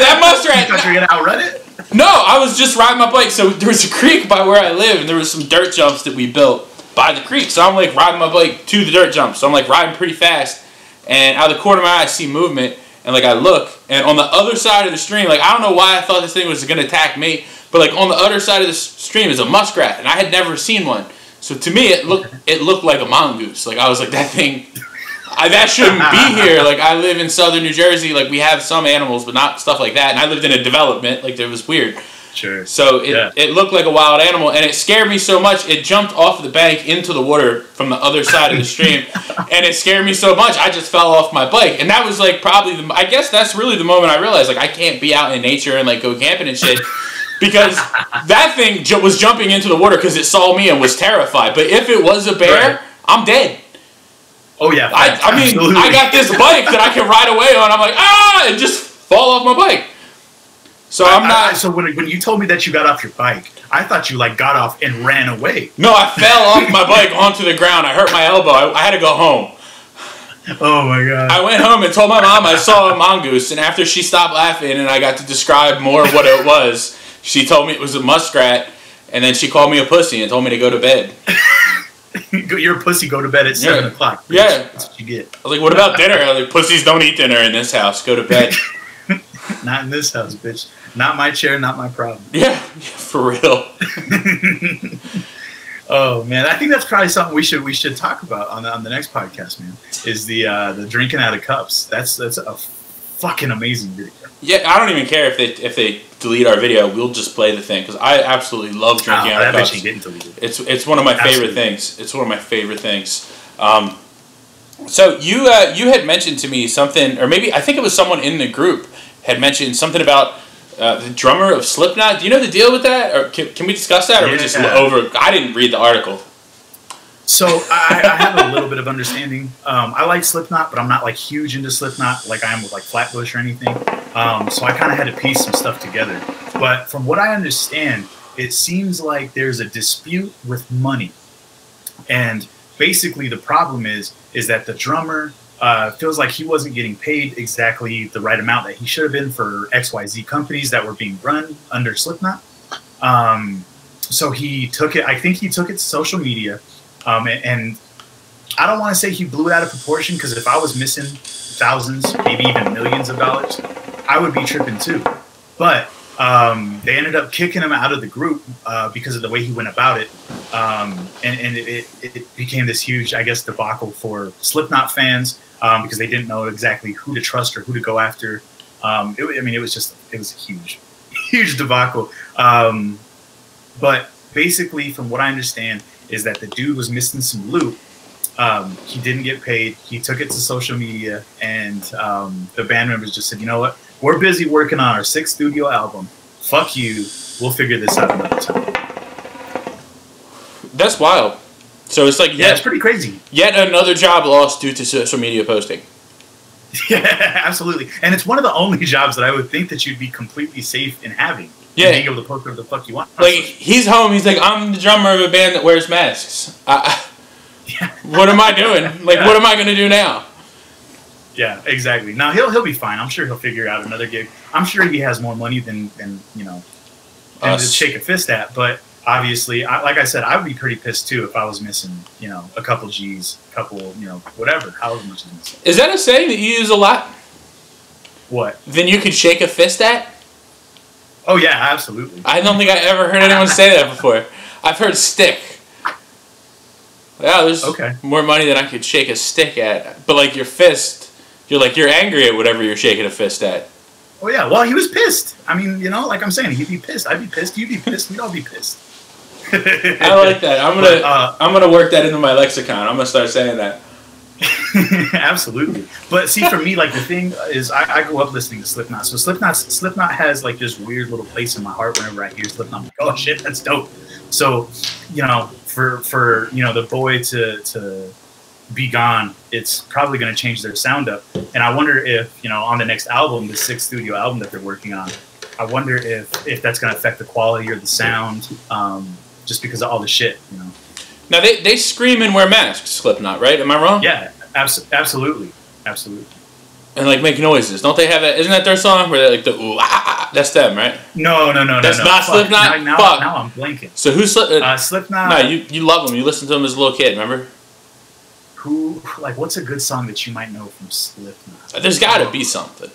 that muskrat... You thought you were going to outrun it? No, I was just riding my bike. So there was a creek by where I live, and there was some dirt jumps that we built by the creek. So I'm like riding my bike to the dirt jumps. So I'm like riding pretty fast, and out of the corner of my eye I see movement, and like I look, and on the other side of the stream, like I don't know why I thought this thing was going to attack me, but like on the other side of the stream is a muskrat, and I had never seen one. So to me, it looked like a mongoose. Like I was like, that thing, that shouldn't be here. Like I live in southern New Jersey. Like we have some animals, but not stuff like that. And I lived in a development. Like it was weird. Sure. So it looked like a wild animal, and it scared me so much. It jumped off the bank into the water from the other side of the stream, and it scared me so much I just fell off my bike. And that was like probably I guess that's really the moment I realized like I can't be out in nature and like go camping and shit. Because that thing was jumping into the water because it saw me and was terrified. But if it was a bear, I'm dead. Oh, yeah. I mean, absolutely. I got this bike that I can ride away on. I'm like, and just fall off my bike. So I'm not... So when you told me that you got off your bike, I thought you, like, got off and ran away. No, I fell off my bike onto the ground. I hurt my elbow. I had to go home. Oh, my God. I went home and told my mom I saw a mongoose. And after she stopped laughing and I got to describe more what it was... She told me it was a muskrat, and then she called me a pussy and told me to go to bed. You're a pussy, go to bed at 7 o'clock. Bitch. Yeah. That's what you get. I was like, what about dinner? I was like, pussies don't eat dinner in this house. Go to bed. Not in this house, bitch. Not my chair, not my problem. Yeah, for real. Oh, man. I think that's probably something we should talk about on the next podcast, man, is the drinking out of cups. That's a fucking amazing video. Yeah, I don't even care if they delete our video. We'll just play the thing because I absolutely love drinking out of cups. It's one of my favorite things. It's one of my favorite things. So you had mentioned to me something, or maybe I think it was someone in the group had mentioned something about the drummer of Slipknot. Do you know the deal with that, or can we discuss that, or we just over? I didn't read the article. So I have a little bit of understanding. I like Slipknot, but I'm not like huge into Slipknot like I am with like Flatbush or anything. So I kind of had to piece some stuff together. But from what I understand, it seems like there's a dispute with money. And basically the problem is that the drummer feels like he wasn't getting paid exactly the right amount that he should have been for XYZ companies that were being run under Slipknot. So he took it, I think he took it to social media. And I don't want to say he blew it out of proportion, because if I was missing thousands, maybe even millions of dollars, I would be tripping too. But they ended up kicking him out of the group because of the way he went about it. And it became this huge, I guess, debacle for Slipknot fans because they didn't know exactly who to trust or who to go after. It was a huge debacle. But basically, from what I understand, is that the dude was missing some loot. He didn't get paid. He took it to social media, and the band members just said, you know what? We're busy working on our 6th studio album. Fuck you. We'll figure this out another time. That's wild. So it's like, it's pretty crazy. Yet another job lost due to social media posting. Yeah, absolutely. And it's one of the only jobs that I would think that you'd be completely safe in having. Yeah. Being able to post whatever the fuck you want. Like, he's home. He's like, I'm the drummer of a band that wears masks. What am I doing? Like, what am I going to do now? Yeah, exactly. Now, he'll be fine. I'm sure he'll figure out another gig. I'm sure he has more money than to shake a fist at. But obviously, like I said, I would be pretty pissed too if I was missing, a couple G's, whatever, however much is missing. Is that a saying that you use a lot? What? Then you could shake a fist at? Oh, yeah, absolutely. I don't think I ever heard anyone say that before. I've heard stick. Yeah, there's more money than I could shake a stick at. But, like, your fist, you're angry at whatever you're shaking a fist at. Oh, yeah. Well, he was pissed. I mean, like I'm saying, he'd be pissed. I'd be pissed. You'd be pissed. We'd all be pissed. I like that. I'm gonna work that into my lexicon. I'm going to start saying that. Absolutely. But see, for me, like the thing is, I grew up listening to Slipknot. So Slipknot has like this weird little place in my heart whenever I hear Slipknot. I'm like, oh shit, that's dope. So, you know, for you know the boy to be gone, it's probably going to change their sound up. And I wonder if, you know, on the next album, the 6th studio album that they're working on, I wonder if that's going to affect the quality or the sound, just because of all the shit, you know. Now they scream and wear masks, Slipknot, right? Am I wrong? Yeah, absolutely. And like make noises. Don't they have that? Isn't that their song where they like the ooh, that's them, right? No. That's not Fuck. Slipknot. Now I'm blanking. So who's Slipknot? No, you love them. You listened to them as a little kid, remember? Who, like, what's a good song that you might know from Slipknot? There's got to be something.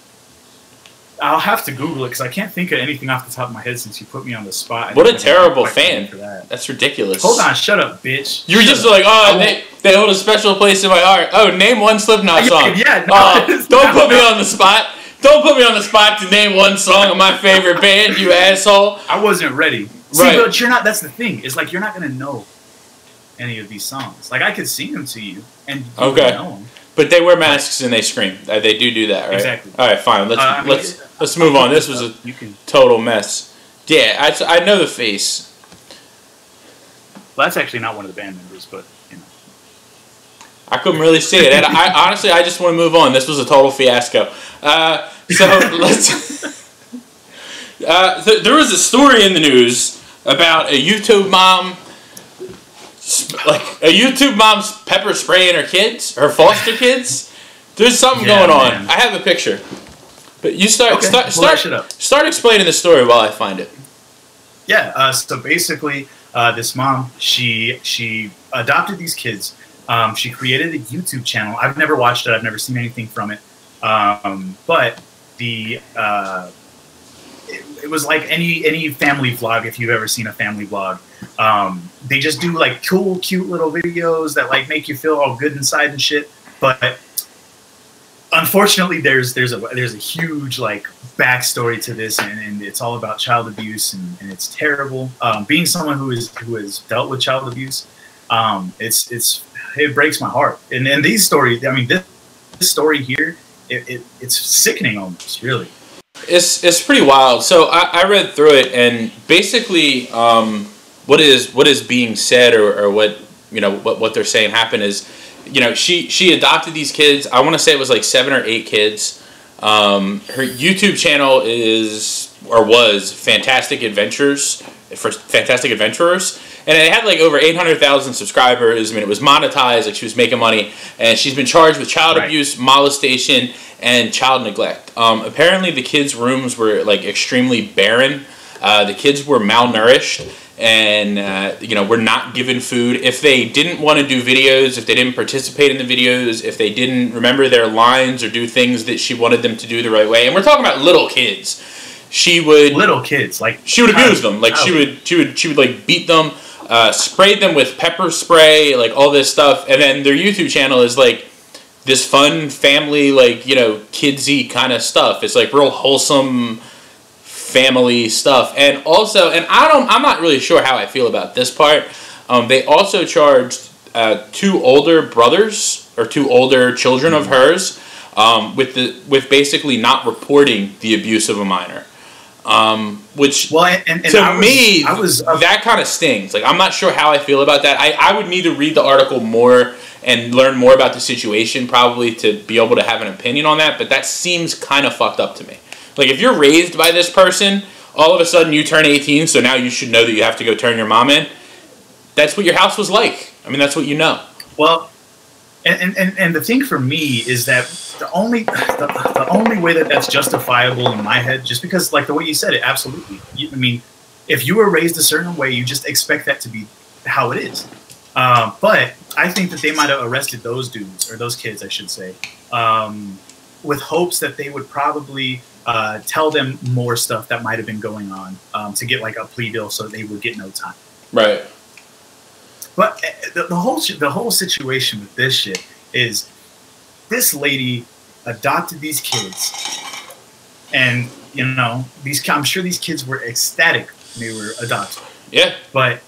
I'll have to Google it because I can't think of anything off the top of my head since you put me on the spot. What a terrible fan. For that. That's ridiculous. Hold on, shut up, bitch. You were just like, oh, they hold a special place in my heart. Oh, name one Slipknot song. Don't put me on the spot. Don't put me on the spot to name one song of my favorite band, you asshole. I wasn't ready. See, but you're not. That's the thing. It's like you're not gonna know any of these songs. Like I could sing them to you, and you know them. But they wear masks and they scream. They do that, right? Exactly. All right, fine. Let's move on. This was a total mess. Yeah, I know the face. Well, that's actually not one of the band members, but you know. I couldn't really see it. And I honestly just want to move on. This was a total fiasco. So let's. There was a story in the news about a YouTube mom. Like a YouTube mom's pepper spraying her kids, her foster kids. There's something going on. Man. I have a picture, but you start explaining the story while I find it. Yeah. So basically, this mom she adopted these kids. She created a YouTube channel. I've never watched it. I've never seen anything from it. But it was like any family vlog, if you've ever seen a family vlog. They just do like cool, cute little videos that like make you feel all good inside and shit. But unfortunately, there's a huge like backstory to this, and it's all about child abuse, and it's terrible. Being someone who has dealt with child abuse, it breaks my heart. And these stories, I mean, this story here, it's sickening almost, really. It's pretty wild. So I read through it, and basically, what is being said, or what what they're saying happened is, she adopted these kids. I want to say it was like 7 or 8 kids. Her YouTube channel was Fantastic Adventures for Fantastic Adventurers, and it had like over 800,000 subscribers. I mean, it was monetized, like she was making money, and she's been charged with child abuse, molestation, and child neglect. Apparently, the kids' rooms were like extremely barren. The kids were malnourished, and were not given food. If they didn't want to do videos, if they didn't participate in the videos, if they didn't remember their lines or do things that she wanted them to do the right way, and we're talking about little kids, she would abuse them. Like she would like beat them, sprayed them with pepper spray, like all this stuff, and then their YouTube channel is like this fun family, like, kidsy kind of stuff. It's like real wholesome family stuff. And also, and I'm not really sure how I feel about this part. They also charged 2 older brothers or 2 older children of hers with basically not reporting the abuse of a minor. Which to me that kind of stings. Like, I'm not sure how I feel about that. I would need to read the article more and learn more about the situation probably to be able to have an opinion on that, but that seems kind of fucked up to me. Like, if you're raised by this person, all of a sudden you turn 18, so now you should know that you have to go turn your mom in. That's what your house was like. I mean, that's what you know. Well, and the thing for me is that the only way that that's justifiable in my head, just because, like the way you said it, absolutely. I mean, if you were raised a certain way, you just expect that to be how it is. But I think that they might have arrested those dudes, or those kids, I should say, with hopes that they would probably tell them more stuff that might have been going on to get like a plea deal, so they would get no time. Right. But the whole situation with this shit is this lady adopted these kids, and I'm sure these kids were ecstatic when they were adopted. Yeah. But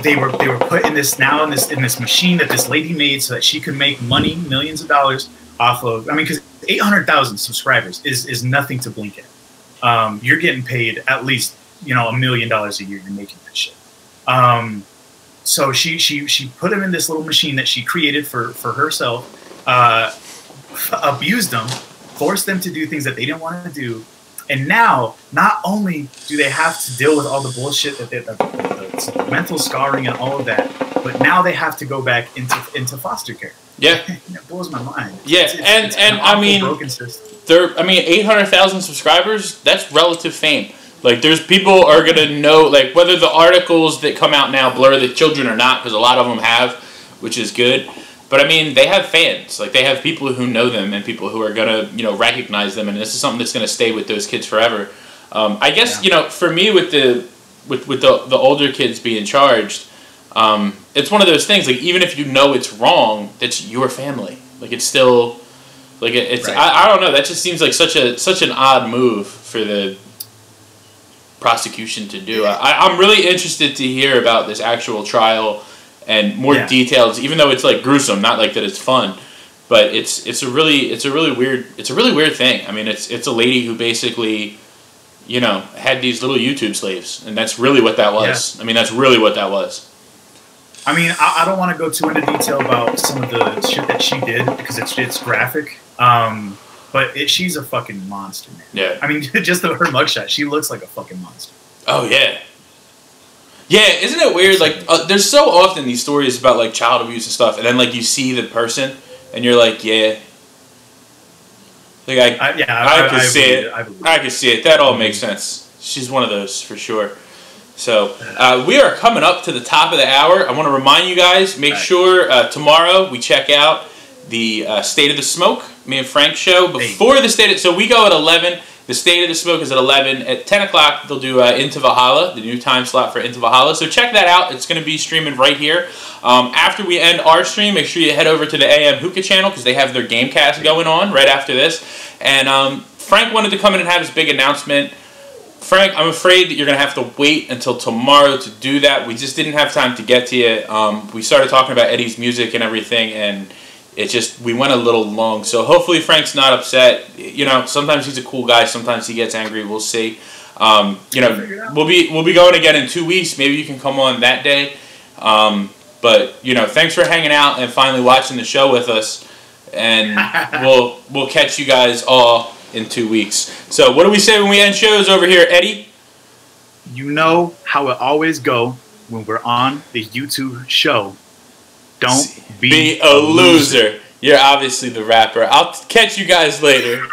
they were put in this machine that this lady made so that she could make money, millions of dollars off of. I mean, because 800,000 subscribers is nothing to blink at. You're getting paid at least $1 million a year. You're making that shit. So she put them in this little machine that she created for herself, abused them, forced them to do things that they didn't want to do. And now, not only do they have to deal with all the bullshit that the mental scarring and all of that, but now they have to go back into foster care. Yeah, it blows my mind. Yeah, it's and I mean, broken system. 800,000 subscribers. That's relative fame. Like, there's people are gonna know, like, whether the articles that come out now blur the children or not, because a lot of them have, which is good. But I mean, they have fans. Like, they have people who know them and people who are gonna, recognize them, and this is something that's gonna stay with those kids forever. I guess for me, with the older kids being charged, it's one of those things. Like, even if you know it's wrong, that's your family. Like, it's still like it's. Right. I don't know. That just seems like such an odd move for the prosecution to do. I'm really interested to hear about this actual trial and more details, even though it's like gruesome, not like that it's fun, but it's a really weird thing. I mean, it's a lady who basically, had these little YouTube slaves, and that's really what that was. Yeah. I mean, that's really what that was. I mean, I don't want to go too into detail about some of the shit that she did because it's graphic. But she's a fucking monster, man. Yeah. I mean, just her mugshot, she looks like a fucking monster. Oh yeah. Yeah, isn't it weird? Like, there's so often these stories about like child abuse and stuff, and then like you see the person, and you're like, yeah. Like I can see it. I can see it. That all makes sense. She's one of those for sure. So we are coming up to the top of the hour. I want to remind you guys, make sure tomorrow we check out the State of the Smoke, me and Frank's show. Before the State of... So we go at 11. The State of the Smoke is at 11. At 10 o'clock, they'll do Into Valhalla, the new time slot for Into Valhalla. So check that out. It's going to be streaming right here. After we end our stream, make sure you head over to the AM Hookah channel because they have their Gamecast going on right after this. And Frank wanted to come in and have his big announcement. Frank, I'm afraid that you're going to have to wait until tomorrow to do that. We just didn't have time to get to you. We started talking about Eddie's music and everything, and we went a little long. So hopefully Frank's not upset. Sometimes he's a cool guy. Sometimes he gets angry. We'll see. We'll be going again in 2 weeks. Maybe you can come on that day. But thanks for hanging out and finally watching the show with us. And we'll catch you guys all in 2 weeks. So what do we say when we end shows over here, Eddie? You know how it always go when we're on the YouTube show. Don't be a loser. You're obviously the rapper. I'll catch you guys later.